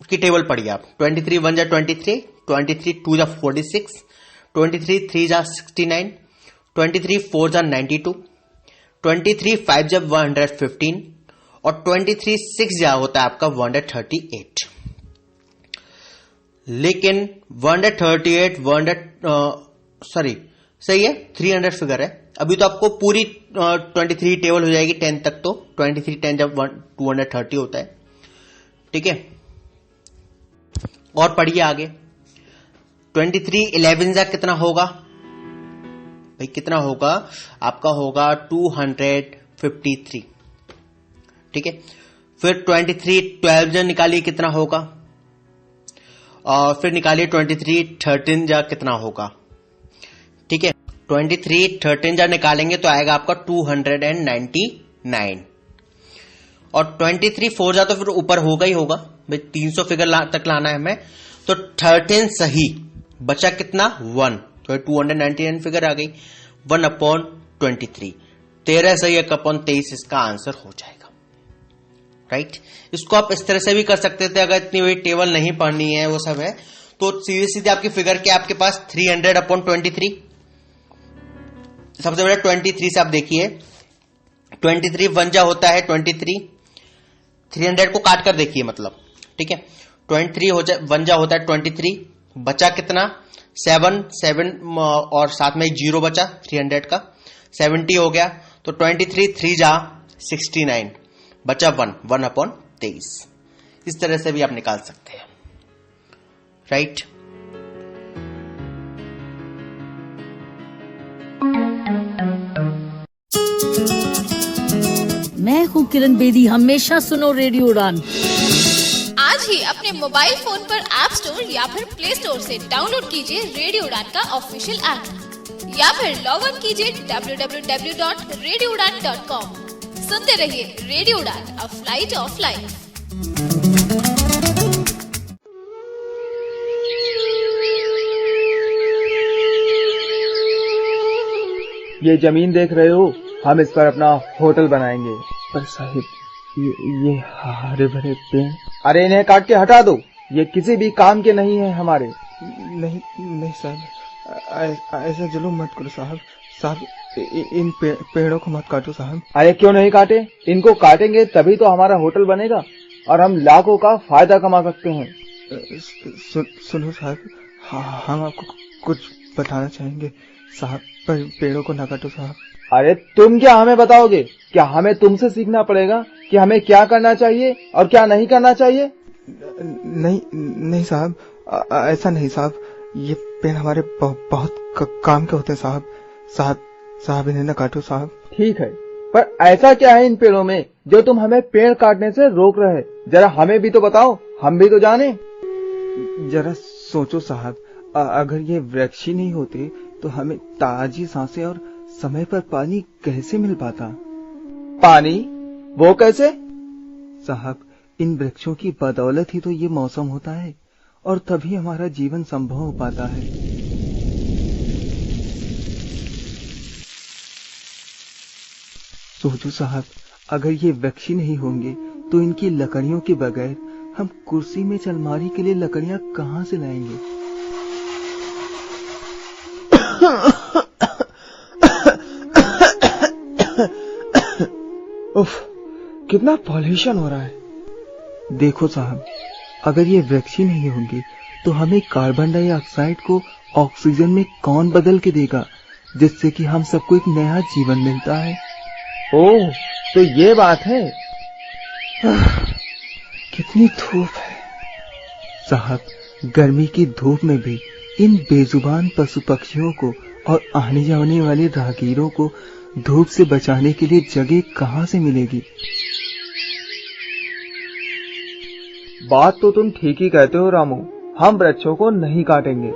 की टेबल पढ़िए आप। 23 1 जा 23, 23 2 जा 46, 23 3 जा 69, 23 4 जा 92, 23 5 जा 115 और 23 6 जा होता है आपका 138। लेकिन 138 सही है, 300 फिगर है। अभी तो आपको पूरी 23 टेबल हो जाएगी 10 तक, तो 23 10 जब 230 होता है, ठीक है। और पढ़िए आगे। 23 11 जा कितना होगा भाई, कितना होगा आपका, होगा 253, ठीक है। फिर 23 12 जा निकालिए कितना होगा, और फिर निकालिए 23 13 जा कितना होगा, ठीक है। 23 13 जा निकालेंगे तो आएगा आपका 299, और 23 4 जा तो फिर ऊपर होगा ही होगा भाई, 300 फिगर तक लाना है हमें, तो 13 सही, बचा कितना 1, तो 299 फिगर आ गई, 1/23, 13 सही 1/23 इसका आंसर हो जाएगा, राइट। इसको आप इस तरह से भी कर सकते थे, अगर इतनी बड़ी टेबल नहीं पढ़नी है, वो सब है, तो सीधे सीधे आपकी फिगर क्या आपके पास 300/23। सबसे बड़ा 23 से आप देखिए, 23 1 जा होता है 23, 300 को काट कर देखिए मतलब, ठीक है। 23 1 जा होता है 23, बचा कितना 7 और साथ में 0 बचा 300 का, 70 हो गया। तो 23 3 जा 69, बचा 1/23। इस तरह से भी आप निकाल सकते हैं, राइट। मैं हूँ किरण बेदी, हमेशा सुनो रेडियो उड़ान। आज ही अपने मोबाइल फोन पर ऐप स्टोर या फिर प्ले स्टोर से डाउनलोड कीजिए रेडियो उड़ान का ऑफिशियल ऐप, या फिर लॉग इन कीजिए www.radioudan.com। सुनते रहिए रेडियो उड़ान, अ फ्लाइट ऑफ लाइफ। ये जमीन देख रहे हो, हम इस पर अपना होटल बनाएंगे। पर साहिब ये हरे भरे पेड़, अरे इन्हें काट के हटा दो, ये किसी भी काम के नहीं है हमारे। नहीं साहब, ऐसा जुल्म मत करो साहब। इन पेड़ों को मत काटो साहब। अरे क्यों नहीं काटे, इनको काटेंगे तभी तो हमारा होटल बनेगा और हम लाखों का फायदा कमा सकते हैं। सुनो साहब, हम आपको कुछ बताना चाहेंगे साहब, पर पेड़ों को न काटो साहब। अरे तुम क्या हमें बताओगे, क्या हमें तुमसे सीखना पड़ेगा कि हमें क्या करना चाहिए और क्या नहीं करना चाहिए? नहीं साहब, ऐसा नहीं साहब, ये पेड़ हमारे बहुत काम के होते हैं साहब। साहब इन्हें न काटो साहब। ठीक है, पर ऐसा क्या है इन पेड़ों में जो तुम हमें पेड़ काटने से रोक रहे? जरा हमें भी तो बताओ, हम भी तो जाने। जरा सोचो साहब, अगर ये वृक्ष ही नहीं होते तो हमें ताजी सांसें और समय पर पानी कैसे मिल पाता? पानी? वो कैसे? साहब, इन वृक्षों की बदौलत ही तो ये मौसम होता है और तभी हमारा जीवन संभव हो पाता है। सोचो साहब, अगर ये वृक्ष ही नहीं होंगे तो इनकी लकड़ियों के बगैर हम कुर्सी में अलमारी के लिए लकड़ियां कहां से लाएंगे? उफ, कितना पॉल्यूशन हो रहा है। देखो साहब, अगर ये वृक्ष ही नहीं होंगे तो हमें कार्बन डाइऑक्साइड को ऑक्सीजन में कौन बदल के देगा, जिससे कि हम सबको एक नया जीवन मिलता है। ओह, तो ये बात है। कितनी धूप है साहब, गर्मी की धूप में भी इन बेजुबान पशु पक्षियों को और आने जाने वाले राहगीरों को धूप से बचाने के लिए जगह कहां से मिलेगी? बात तो तुम ठीक ही कहते हो रामू, हम वृक्षों को नहीं काटेंगे।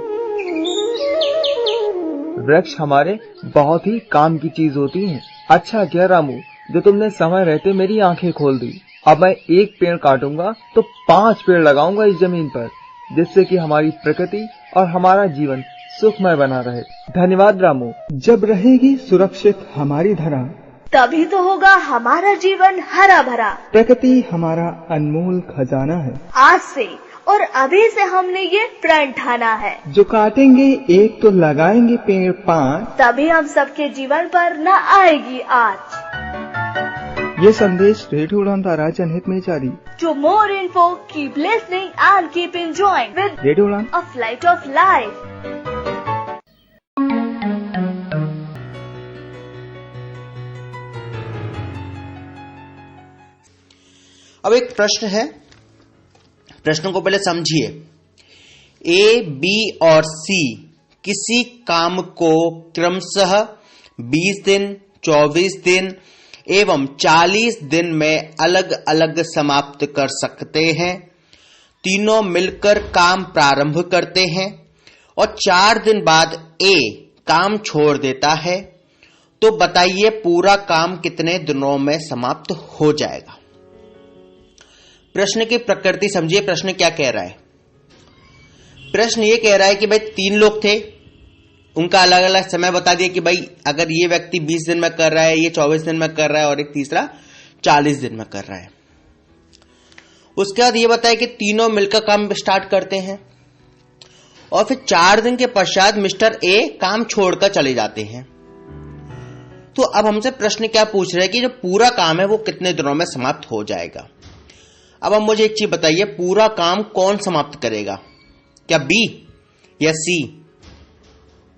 वृक्ष हमारे बहुत ही काम की चीज होती हैं। अच्छा किया रामू जो तुमने समय रहते मेरी आंखें खोल दी। अब मैं एक पेड़ काटूंगा तो 5 पेड़ लगाऊंगा इस जमीन पर, जिससे कि हमारी प्रकृति और हमारा जीवन सुखमय बना रहे। धन्यवाद रामू। जब रहेगी सुरक्षित हमारी धरा, तभी तो होगा हमारा जीवन हरा भरा। प्रकृति हमारा अनमोल खजाना है। आज से और अभी से हमने ये प्रण ठाना है, जो काटेंगे एक तो लगाएंगे पेड़ 5, तभी हम सबके जीवन पर न आएगी आज। ये संदेश रेडियो उड़ान द्वारा जनहित में जारी। To more info, keep listening and keep enjoying with radio Udan, a flight of life. अब एक प्रश्न है, प्रश्न को पहले समझिए। ए, बी और सी किसी काम को क्रमशः 20 दिन, 24 दिन एवं 40 दिन में अलग अलग समाप्त कर सकते हैं। तीनों मिलकर काम प्रारंभ करते हैं और 4 दिन बाद ए काम छोड़ देता है, तो बताइए पूरा काम कितने दिनों में समाप्त हो जाएगा। प्रश्न की प्रकृति समझिए, प्रश्न क्या कह रहा है। प्रश्न ये कह रहा है कि भाई 3 लोग थे, उनका अलग अलग समय बता दिया कि भाई अगर ये व्यक्ति 20 दिन में कर रहा है, ये 24 दिन में कर रहा है और एक तीसरा 40 दिन में कर रहा है। उसके बाद ये बताया कि तीनों मिलकर काम स्टार्ट करते हैं और फिर 4 दिन के पश्चात मिस्टर ए काम छोड़कर चले जाते हैं। तो अब हमसे प्रश्न क्या पूछ रहे हैं कि जो पूरा काम है वो कितने दिनों में समाप्त हो जाएगा। अब मुझे एक चीज बताइए, पूरा काम कौन समाप्त करेगा, क्या बी या सी?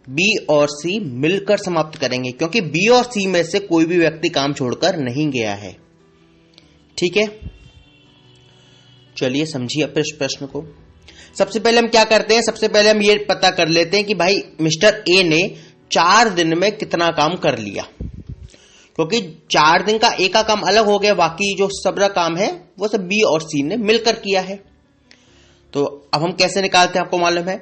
बी और सी मिलकर समाप्त करेंगे, क्योंकि बी और सी में से कोई भी व्यक्ति काम छोड़कर नहीं गया है। ठीक है, चलिए समझिए प्रश्न को। सबसे पहले हम क्या करते हैं, सबसे पहले हम ये पता कर लेते हैं कि भाई मिस्टर ए ने 4 दिन में कितना काम कर लिया, क्योंकि 4 दिन का ए का काम अलग हो गया, बाकी जो सबरा काम है वो सब बी और सी ने मिलकर किया है। तो अब हम कैसे निकालते हैं, आपको मालूम है।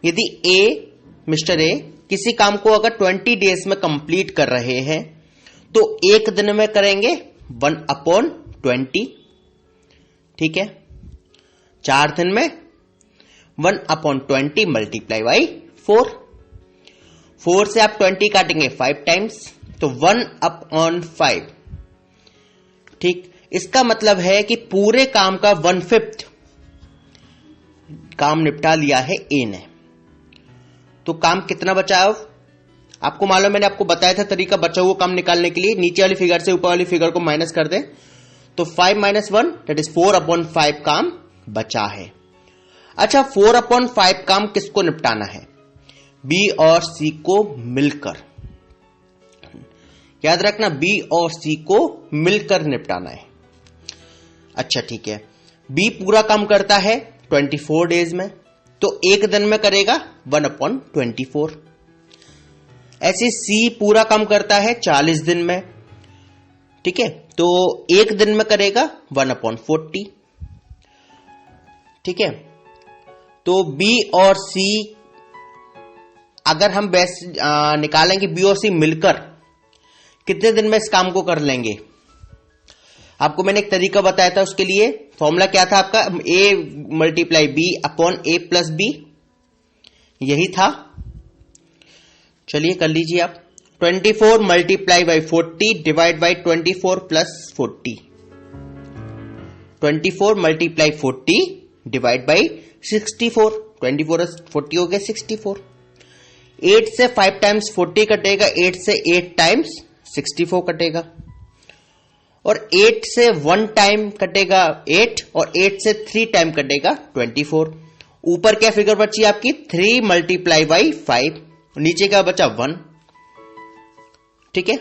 यदि मिस्टर ए किसी काम को अगर 20 डेज में कंप्लीट कर रहे हैं तो 1 दिन में करेंगे 1/20। ठीक है, 4 दिन में 1/20 मल्टीप्लाई बाई 4। 4 से आप 20 काटेंगे 5 टाइम्स, तो 1/5। ठीक, इसका मतलब है कि पूरे काम का 1/5 काम निपटा लिया है ए ने। तो काम कितना बचा है? आपको मालूम, मैंने आपको बताया था तरीका बचा हुआ काम निकालने के लिए। नीचे वाली फिगर से ऊपर वाली फिगर को माइनस कर दें तो 5 - 1 दैट इज 4/5 काम बचा है। अच्छा, 4/5 काम किसको निपटाना है? बी और सी को मिलकर। याद रखना, बी और सी को मिलकर निपटाना है। अच्छा ठीक है, बी पूरा काम करता है 24 डेज में, तो 1 दिन में करेगा 1/24। ऐसे सी पूरा काम करता है 40 दिन में, ठीक है, तो 1 दिन में करेगा 1/40। ठीक है, तो बी और सी अगर हम निकालेंगे बी और सी मिलकर कितने दिन में इस काम को कर लेंगे। आपको मैंने एक तरीका बताया था, उसके लिए फॉर्मूला क्या था आपका, a × b/a+b, यही था। चलिए कर लीजिए आप। 24 × 40 डिवाइड बाई 24 + 40। 24 × 40 divide by 64। 24 और 40 हो गया 64। 8 से 5 टाइम्स 40 कटेगा, 8 से 8 टाइम्स 64 कटेगा, और 8 से 1 टाइम कटेगा 8, और 8 से 3 टाइम कटेगा 24। ऊपर क्या फिगर बची आपकी 3 × 5, नीचे क्या बचा 1। ठीक है,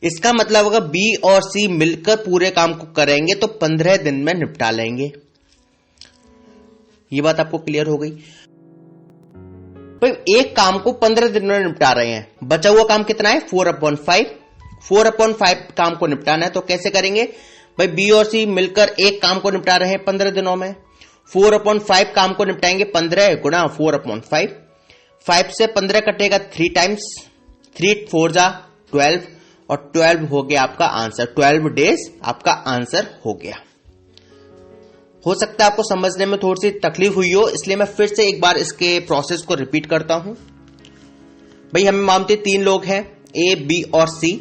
इसका मतलब अगर बी और सी मिलकर पूरे काम को करेंगे तो 15 दिन में निपटा लेंगे। ये बात आपको क्लियर हो गई। भाई एक काम को 15 दिन में निपटा रहे हैं, बचा हुआ काम कितना है 4/5। 4/5 काम को निपटाना है, तो कैसे करेंगे भाई, बी और सी मिलकर एक काम को निपटा रहे हैं 15 दिनों में। 4/5 काम को निपटाएंगे 15 गुणा 4/5। 5 से 15 कटेगा 3 टाइम्स, 3 4 जा 12, और 12 हो गया आपका आंसर। 12 डेज आपका आंसर हो गया। हो सकता है आपको समझने में थोड़ी सी तकलीफ हुई हो, इसलिए मैं फिर से एक बार इसके प्रोसेस को रिपीट करता हूं। भाई हमें मानते 3 लोग हैं, ए, बी और सी,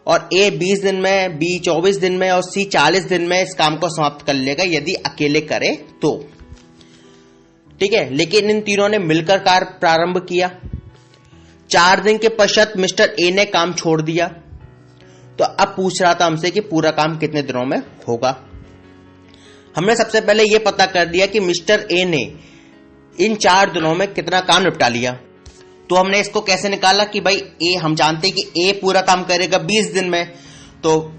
और ए 20 दिन में, बी 24 दिन में और सी 40 दिन में इस काम को समाप्त कर लेगा यदि अकेले करे तो। ठीक है, लेकिन इन तीनों ने मिलकर कार्य प्रारंभ किया। 4 दिन के पश्चात मिस्टर ए ने काम छोड़ दिया। तो अब पूछ रहा था हमसे कि पूरा काम कितने दिनों में होगा। हमने सबसे पहले यह पता कर दिया कि मिस्टर ए ने इन 4 दिनों में कितना काम निपटा लिया। तो हमने इसको कैसे निकाला कि भाई ए, हम जानते हैं कि ए पूरा काम करेगा 20 दिन में, तो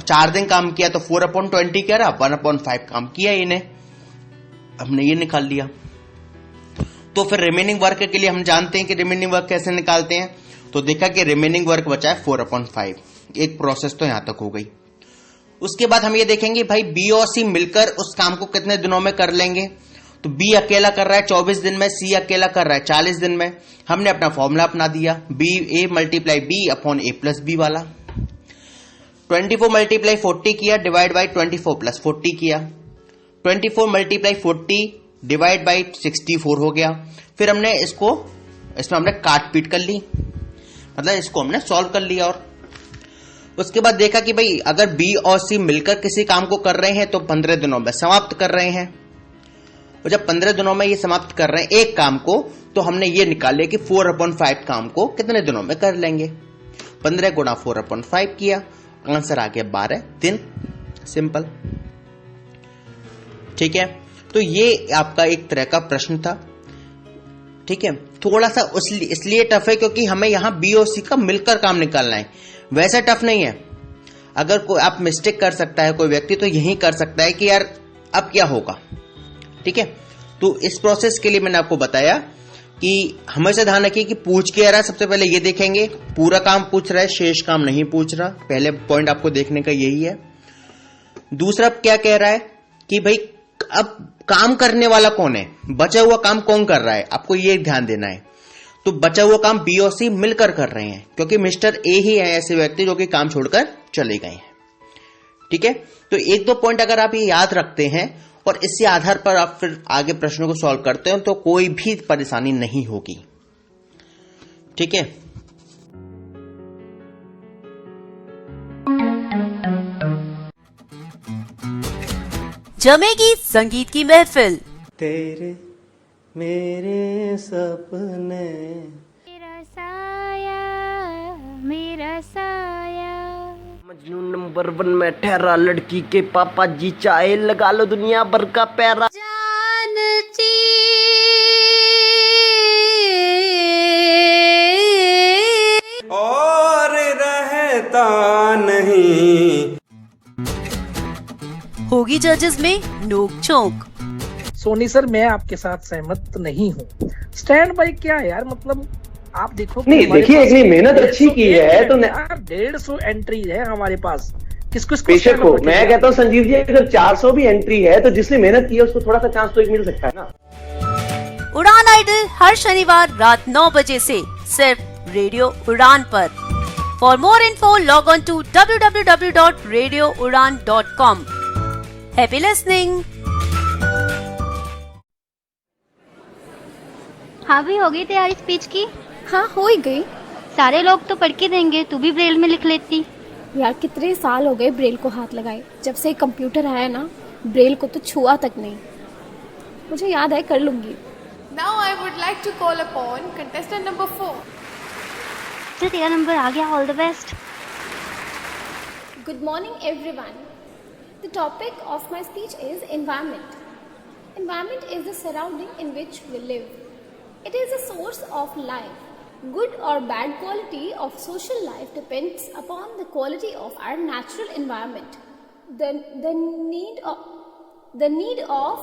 4 दिन काम किया तो 4/20 कह रहा, 1/5 काम किया इन्हें, हमने ये निकाल लिया। तो फिर रिमेनिंग वर्क के लिए हम जानते हैं कि रिमेनिंग वर्क कैसे निकालते हैं। तो देखा कि रिमेनिंग वर्क बचा है 4/5। एक प्रोसेस तो यहां तक हो गई। उसके बाद हम ये देखेंगे भाई बी और सी मिलकर उस काम को कितने दिनों में कर लेंगे। तो बी अकेला कर रहा है 24 दिन में, सी अकेला कर रहा है 40 दिन में। हमने अपना फॉर्मूला अपना दिया, बी ए मल्टीप्लाई बी अपॉन ए प्लस बी वाला। 24 मल्टीप्लाई 40 किया डिवाइड बाई 24 प्लस 40 किया। 24 मल्टीप्लाई 40 डिवाइड बाई 64 हो गया। फिर हमने इसमें हमने काट पीट कर ली, मतलब इसको हमने सॉल्व कर लिया। और उसके बाद देखा कि भाई अगर बी और सी मिलकर किसी काम को कर रहे हैं तो 15 दिनों में समाप्त कर रहे हैं। और जब 15 दिनों में ये समाप्त कर रहे हैं एक काम को, तो हमने ये निकाले कि 4/5 काम को कितने दिनों में कर लेंगे। 15 गुणा 4/5 किया, आंसर आ गया 12 दिन। सिंपल। ठीक है, तो ये आपका एक तरह का प्रश्न था। ठीक है, थोड़ा सा इसलिए टफ है क्योंकि हमें यहां बी और सी का मिलकर काम निकालना है, वैसे टफ नहीं है। अगर कोई आप मिस्टेक कर सकता है कोई व्यक्ति, तो यही कर सकता है कि यार अब क्या होगा। ठीक है, तो इस प्रोसेस के लिए मैंने आपको बताया कि हमेशा ध्यान रखिए कि पूछ के आ रहा है। सबसे पहले ये देखेंगे पूरा काम पूछ रहा है, शेष काम नहीं पूछ रहा। पहले पॉइंट आपको देखने का यही है। दूसरा क्या कह रहा है कि भाई अब काम करने वाला कौन है, बचा हुआ काम कौन कर रहा है, आपको ये ध्यान देना है। तो बचा हुआ काम बी और सी मिलकर कर रहे हैं, क्योंकि मिस्टर ए ही है ऐसे व्यक्ति जो कि काम छोड़कर चले गए हैं। ठीक है, तो 1-2 पॉइंट अगर आप ये याद रखते हैं और इसी आधार पर आप फिर आगे प्रश्नों को सॉल्व करते हो तो कोई भी परेशानी नहीं होगी। ठीक है, जमेगी संगीत की महफिल। तेरे मेरे सपने, मेरा साया मजनू नंबर 1 में ठहरा, लड़की के पापा जी चाहे लगा लो दुनिया भर का पैरा। जानती और रहता नहीं। होगी जजेस में नोक झोंक। सोनी सर, मैं आपके साथ सहमत नहीं हूँ। स्टैंड बाय क्या है यार, मतलब आप देखो नहीं, देखिए इतनी मेहनत अच्छी की है तो 150 एंट्री है हमारे पास। किसको बेशक हो, मैं कहता हूँ संजीव जी अगर 400 भी एंट्री है तो जिसने मेहनत की है उसको थोड़ा सा चांस तो एक मिल सकता है ना। उड़ान आइडल हर शनिवार रात 9 बजे से सिर्फ रेडियो उड़ान पर। For more info log on to www.radioudan.com। Happy listening. हाँ भी हो गई तैयारी स्पीच की? हाँ हो ही गई। सारे लोग तो पढ़ के देंगे, तू भी ब्रेल में लिख लेती। यार कितने साल हो गए ब्रेल को हाथ लगाए, जब से कंप्यूटर आया ना ब्रेल को तो छुआ तक नहीं। मुझे याद है, कर लूंगी। Now I would like to call upon contestant number 4. तो तेरा नंबर आ गया, all the best. Good morning everyone. The topic of my speech is environment. Environment is the surrounding in which we live. It is a source of life. Good or bad quality of social life depends upon the quality of our natural environment. The need of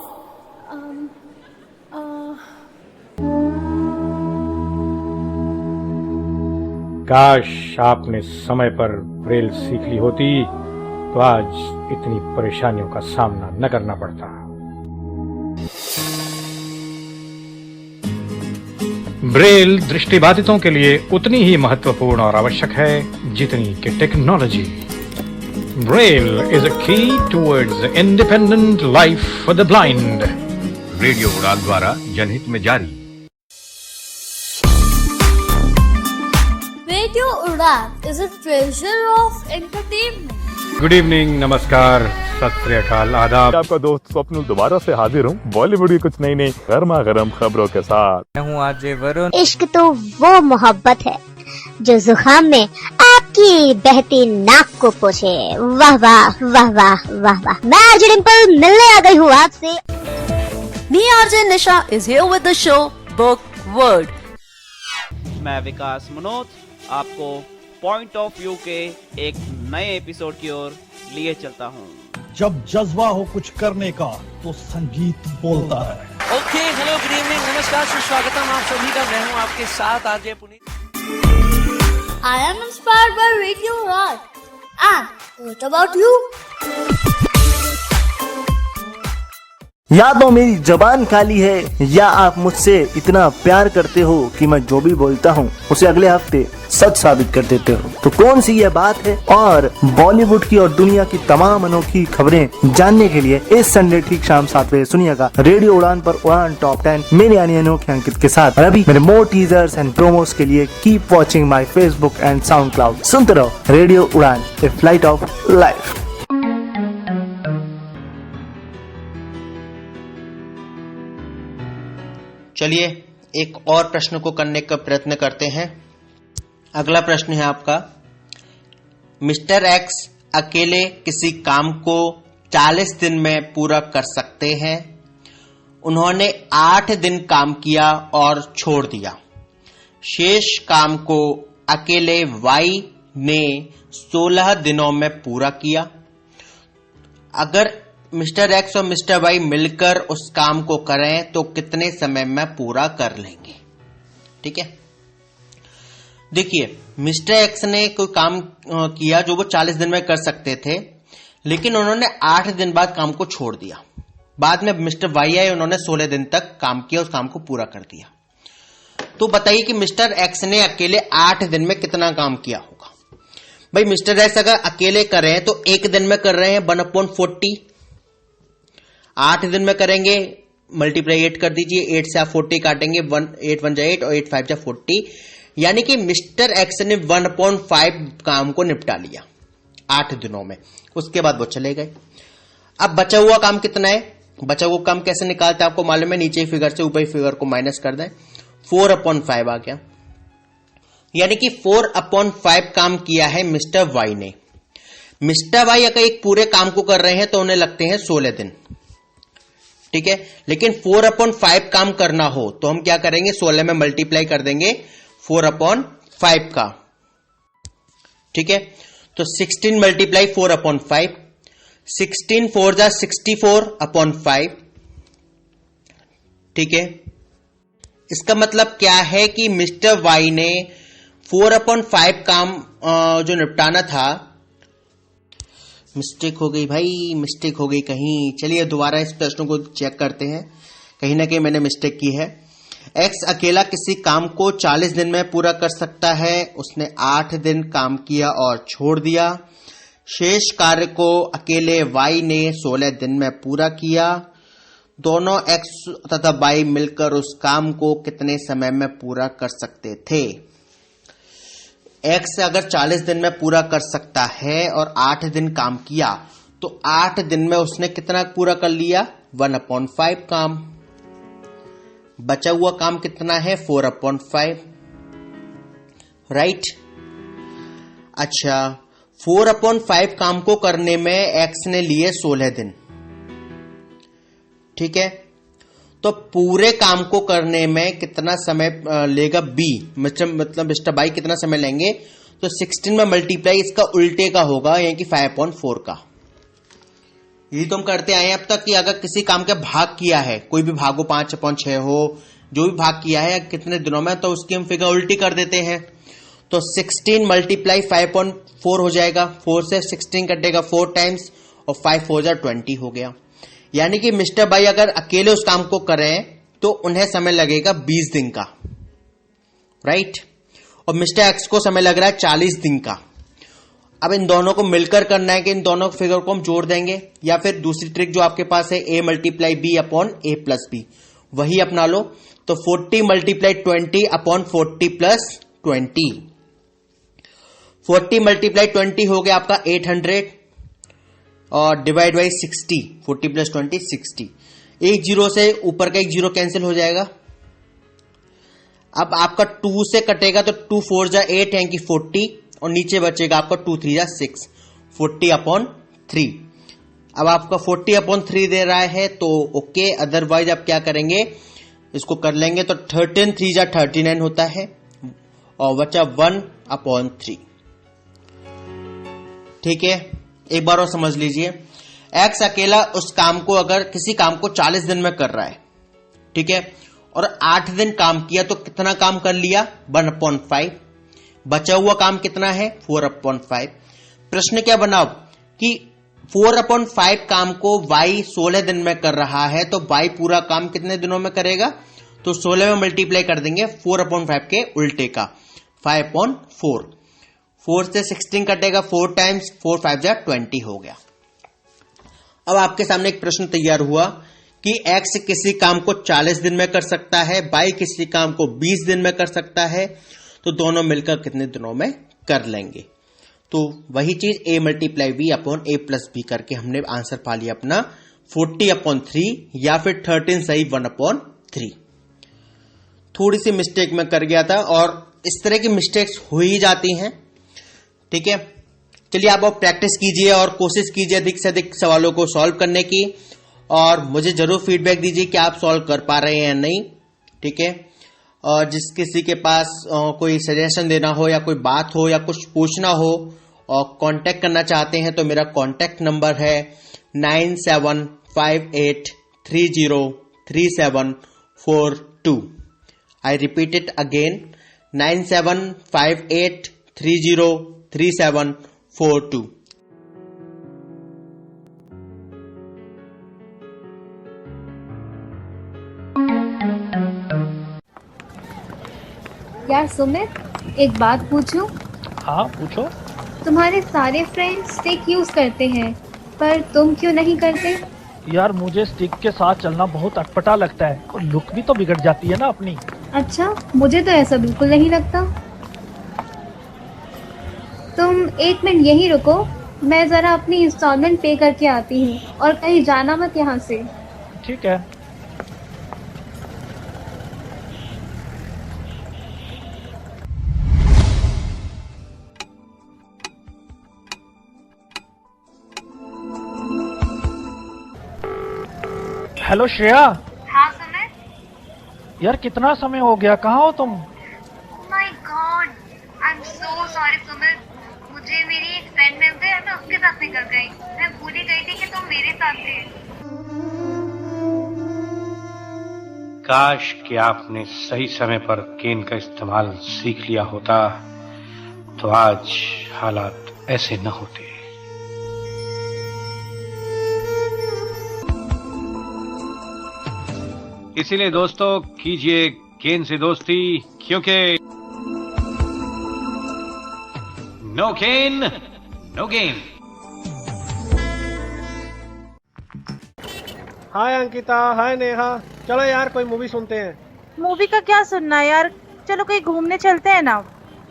काश आपने समय पर Braille सीख ली होती तो आज इतनी परेशानियों का सामना न करना पड़ता। ब्रेल दृष्टिबाधितों के लिए उतनी ही महत्वपूर्ण और आवश्यक है जितनी कि टेक्नोलॉजी। ब्रेल इज अ की towards independent life for the blind. Radio उड़ान द्वारा जनहित में जारी। Radio Udan is a treasure of entertainment. Good evening, नमस्कार, सत श्री अकाल, आदाब। आपका दोस्त स्वप्नुल दोबारा से हाजिर हूँ बॉलीवुड की कुछ नई नई गर्मा गर्म खबरों के साथ। मैं हूँ आरजे वरुण। इश्क तो वो मोहब्बत है जो जुकाम में आपकी बहती नाक को पोछे। वाह वाह वाह वाह वाह वाह। मैं आरजे डिंपल मिलने आ गई हूँ आपसे। Me RJ Nisha is here with the show Book Word. मैं विकास मनोज आपको पॉइंट ऑफ व्यू के एक नए एपिसोड की ओर लिए चलता हूँ। जब जज्बा हो कुछ करने का तो संगीत बोलता है। ओके, हेलो, गुड इवनिंग, नमस्कार, सुस्वागतम आप सभी का। मैं हूँ आपके साथ RJ Puneet. I am inspired by Radio Udan. And what about you? या तो मेरी जबान खाली है या आप मुझसे इतना प्यार करते हो कि मैं जो भी बोलता हूँ उसे अगले हफ्ते सच साबित कर देते हो। तो कौन सी ये बात है? और बॉलीवुड की और दुनिया की तमाम अनोखी खबरें जानने के लिए इस संडे ठीक शाम 7 बजे सुनिएगा रेडियो उड़ान पर उड़ान टॉप 10 मेरे यानी अनोखे अंकित के साथ। और अभी मेरे मोर टीजर्स एंड प्रोमोस के लिए keep watching my Facebook and sound cloud. सुनते रहो रेडियो उड़ान, ए फ्लाइट ऑफ लाइफ। चलिए एक और प्रश्न को करने का प्रयत्न करते हैं। अगला प्रश्न है आपका, मिस्टर एक्स अकेले किसी काम को 40 दिन में पूरा कर सकते हैं। उन्होंने 8 दिन काम किया और छोड़ दिया। शेष काम को अकेले वाई ने 16 दिनों में पूरा किया। अगर मिस्टर एक्स और मिस्टर वाई मिलकर उस काम को करें तो कितने समय में पूरा कर लेंगे? ठीक है, देखिए, मिस्टर एक्स ने कोई काम किया जो वो 40 दिन में कर सकते थे, लेकिन उन्होंने 8 दिन बाद काम को छोड़ दिया। बाद में मिस्टर वाई आए, उन्होंने 16 दिन तक काम किया, उस काम को पूरा कर दिया। तो बताइए कि मिस्टर एक्स ने अकेले 8 दिन में कितना काम किया होगा? भाई मिस्टर एक्स अगर अकेले कर रहे हैं तो 1 दिन में कर रहे हैं 1/40। 8 दिन में करेंगे, मल्टीप्लाई 8 कर दीजिए, 8 से आप 40 काटेंगे, 8 1 8 और 8 5 40, यानी कि मिस्टर एक्स ने 1/5 काम को निपटा लिया 8 दिनों में। उसके बाद वो चले गए। अब बचा हुआ काम कितना है? बचा हुआ काम कैसे निकालते हैं आपको मालूम है, नीचे फिगर से ऊपरी फिगर को माइनस कर दें, 4/5 आ गया। यानी कि 4/5 काम किया है मिस्टर वाई ने। मिस्टर वाई अगर एक पूरे काम को कर रहे हैं तो उन्हें लगते हैं 16 दिन, ठीक है। लेकिन 4/5 काम करना हो तो हम क्या करेंगे, 16 में मल्टीप्लाई कर देंगे 4/5 का, ठीक है। तो 16 मल्टीप्लाई 4/5, 16 4 जा 64/5, ठीक है। इसका मतलब क्या है कि मिस्टर वाई ने 4/5 काम जो निपटाना था, मिस्टेक हो गई भाई, मिस्टेक हो गई कहीं। चलिए दोबारा इस प्रश्न को चेक करते हैं, कहीं ना कहीं मैंने मिस्टेक की है। एक्स अकेला किसी काम को 40 दिन में पूरा कर सकता है। उसने 8 दिन काम किया और छोड़ दिया। शेष कार्य को अकेले वाई ने 16 दिन में पूरा किया। दोनों एक्स तथा वाई मिलकर उस काम को कितने समय में पूरा कर सकते थे? एक्स अगर 40 दिन में पूरा कर सकता है और 8 दिन काम किया तो 8 दिन में उसने कितना पूरा कर लिया? 1/5 काम। बचा हुआ काम कितना है? 4/5, राइट। अच्छा, 4/5 काम को करने में एक्स ने लिए 16 दिन, ठीक है। तो पूरे काम को करने में कितना समय लेगा बी, मतलब मिस्टर बाई कितना समय लेंगे? तो 16 में मल्टीप्लाई इसका उल्टे का होगा, यानी कि 5/4 का। यही तो हम करते आए हैं अब तक कि अगर किसी काम का भाग किया है, कोई भी भाग हो, 5/6 हो, जो भी भाग किया है कितने दिनों में, तो उसकी हम फिगर उल्टी कर देते हैं। तो 16 मल्टीप्लाई 5/4 हो जाएगा, 4 से 16 कटेगा 4 टाइम्स और 5 4 जा 20 हो गया। यानी कि मिस्टर भाई अगर अकेले उस काम को करें तो उन्हें समय लगेगा 20 दिन का, राइट। और मिस्टर एक्स को समय लग रहा है 40 दिन का। अब इन दोनों को मिलकर करना है कि इन दोनों फिगर को हम जोड़ देंगे, या फिर दूसरी ट्रिक जो आपके पास है a multiply b upon a plus b, वही अपना लो। तो 40 मल्टीप्लाई 20 अपॉन 40 प्लस 20, 40 मल्टीप्लाई 20 हो गया आपका 800 और डिवाइड बाई 60, 40 प्लस 20 60। एक जीरो से ऊपर का एक जीरो कैंसिल हो जाएगा। अब आपका 2 से कटेगा तो 2 4 जा 8 है कि 40 और नीचे बचेगा आपका 2 3 जा 6, 40/3। अब आपका 40/3 दे रहा है तो ओके, अदरवाइज आप क्या करेंगे, इसको कर लेंगे तो 13 3 जा 39 होता है और बचा 1/3। ठीक है, एक बार और समझ लीजिए। एक्स अकेला उस काम को, अगर किसी काम को 40 दिन में कर रहा है, ठीक है, और 8 दिन काम किया तो कितना काम कर लिया, 1/5। बचा हुआ काम कितना है, 4/5। प्रश्न क्या बना कि 4/5 काम को y 16 दिन में कर रहा है तो y पूरा काम कितने दिनों में करेगा, तो 16 में मल्टीप्लाई कर देंगे 4/5 के उल्टे का, 5/4। 4 से 16 कटेगा, 4 टाइम्स 4 5 जा 20 हो गया। अब आपके सामने एक प्रश्न तैयार हुआ कि x किसी काम को 40 दिन में कर सकता है, y किसी काम को 20 दिन में कर सकता है, तो दोनों मिलकर कितने दिनों में कर लेंगे। तो वही चीज a multiply v upon a plus b करके हमने आंसर पा लिया अपना 40/3 या फिर 13 सही 1/3। थोड़ी सी मिस्टेक में कर गया था और इस तरह की मिस्टेक्स हो ही जाती हैं। ठीक है, चलिए आप प्रैक्टिस कीजिए और कोशिश कीजिए अधिक से अधिक सवालों को सॉल्व करने की और मुझे जरूर फीडबैक दीजिए कि आप सॉल्व कर पा रहे हैं या नहीं। ठीक है, और जिस किसी के पास कोई सजेशन देना हो या कोई बात हो या कुछ पूछना हो और कांटेक्ट करना चाहते हैं तो मेरा कांटेक्ट नंबर है 9758303742। I repeat it again, 9758303742। यार सुमित, एक बात पूछूं? हाँ पूछो। तुम्हारे सारे फ्रेंड्स स्टिक यूज करते हैं पर तुम क्यों नहीं करते? यार मुझे स्टिक के साथ चलना बहुत अटपटा लगता है और लुक भी तो बिगड़ जाती है ना अपनी। अच्छा, मुझे तो ऐसा बिल्कुल नहीं लगता। तुम 1 मिनट यहीं रुको, मैं जरा अपनी इंस्टॉलमेंट पे करके आती हूँ और कहीं जाना मत यहाँ से। ठीक है। हेलो श्रेया। हाँ सुमित। यार कितना समय हो गया, कहाँ हो तुम? My God, I am so sorry Sumit. मुझे मेरी एक फ्रेंड मिल गई और मैं उसके साथ निकल गई। मैं भूल ही गई थी कि तुम मेरे साथ थे। काश कि आपने सही समय पर केन का इस्तेमाल सीख लिया होता तो आज हालात ऐसे न होते। इसीलिए दोस्तों कीजिए केन से दोस्ती, क्योंकि नो केन नो गेन। हाय अंकिता, हाय नेहा, चलो यार कोई मूवी सुनते हैं। मूवी का क्या सुनना है यार, चलो कहीं घूमने चलते हैं ना।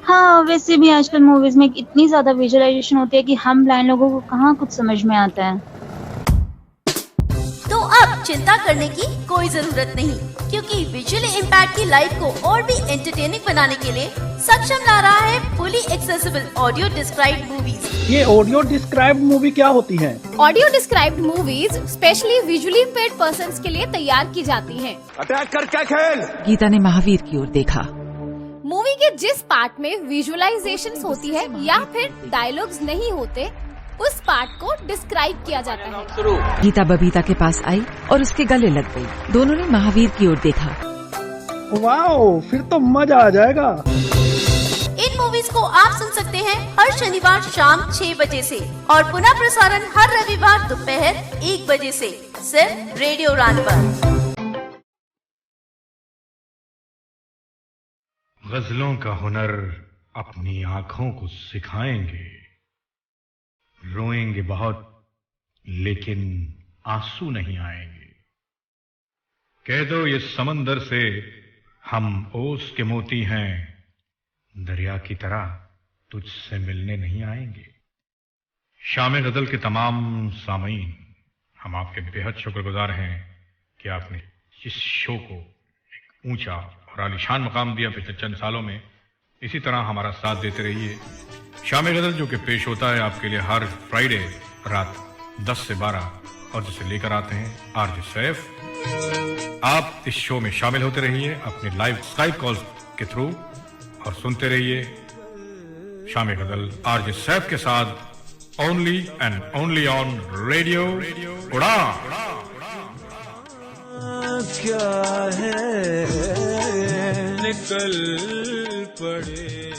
हाँ, वैसे भी आजकल मूवीज में इतनी ज्यादा विजुअलाइजेशन होती है कि हम ब्लाइंड लोगों को कहाँ कुछ समझ में आता है। तो अब चिंता करने की कोई जरूरत नहीं, क्योंकि विजुअली इम्पैक्ट की लाइफ को और भी एंटरटेनिंग बनाने के लिए सक्षम ला रहा है fully accessible audio described movies. ये ऑडियो डिस्क्राइब्ड मूवी क्या होती है? Audio described movies specially visually impaired persons के लिए तैयार की जाती हैं। अटैक करके खेल। गीता ने महावीर की ओर देखा। मूवी के जिस पार्ट में विजुअलाइजेशंस होती है या फिर डायलॉग्स नहीं होते, उस पार्ट को डिस्क्राइब किया जाता है। गीता बबीता के पास आई और उसके गले लग गई। दोनों ने महावीर की ओर देखा। वाओ, फिर तो मजा आ जाएगा। इन मूवीज को आप सुन सकते हैं हर शनिवार शाम 6 बजे से और पुनः प्रसारण हर रविवार दोपहर 1 बजे से सिर्फ रेडियो उड़ान पर। गजलों का हुनर अपनी आंखों को सिखाएंगे। रोएंगे बहुत लेकिन आंसू नहीं आएंगे। कह दो ये समंदर से हम ओस के मोती हैं, दरिया की तरह तुझसे मिलने नहीं आएंगे। शाम गजल के तमाम सामीन, हम आपके बेहद शुक्रगुजार हैं कि आपने इस शो को एक ऊंचा और आलीशान मकाम दिया पिछले चंद सालों में। इसी तरह हमारा साथ देते रहिए। शाम गजल जो कि पेश होता है आपके लिए हर फ्राइडे रात 10 से 12 और जिसे लेकर आते हैं आरजे सैफ। आप इस शो में शामिल होते रहिए अपने लाइव स्काइप कॉल के थ्रू और सुनते रहिए शाम गजल आरजे सैफ के साथ only and only on radio उड़ान। क्या है निकल पड़े।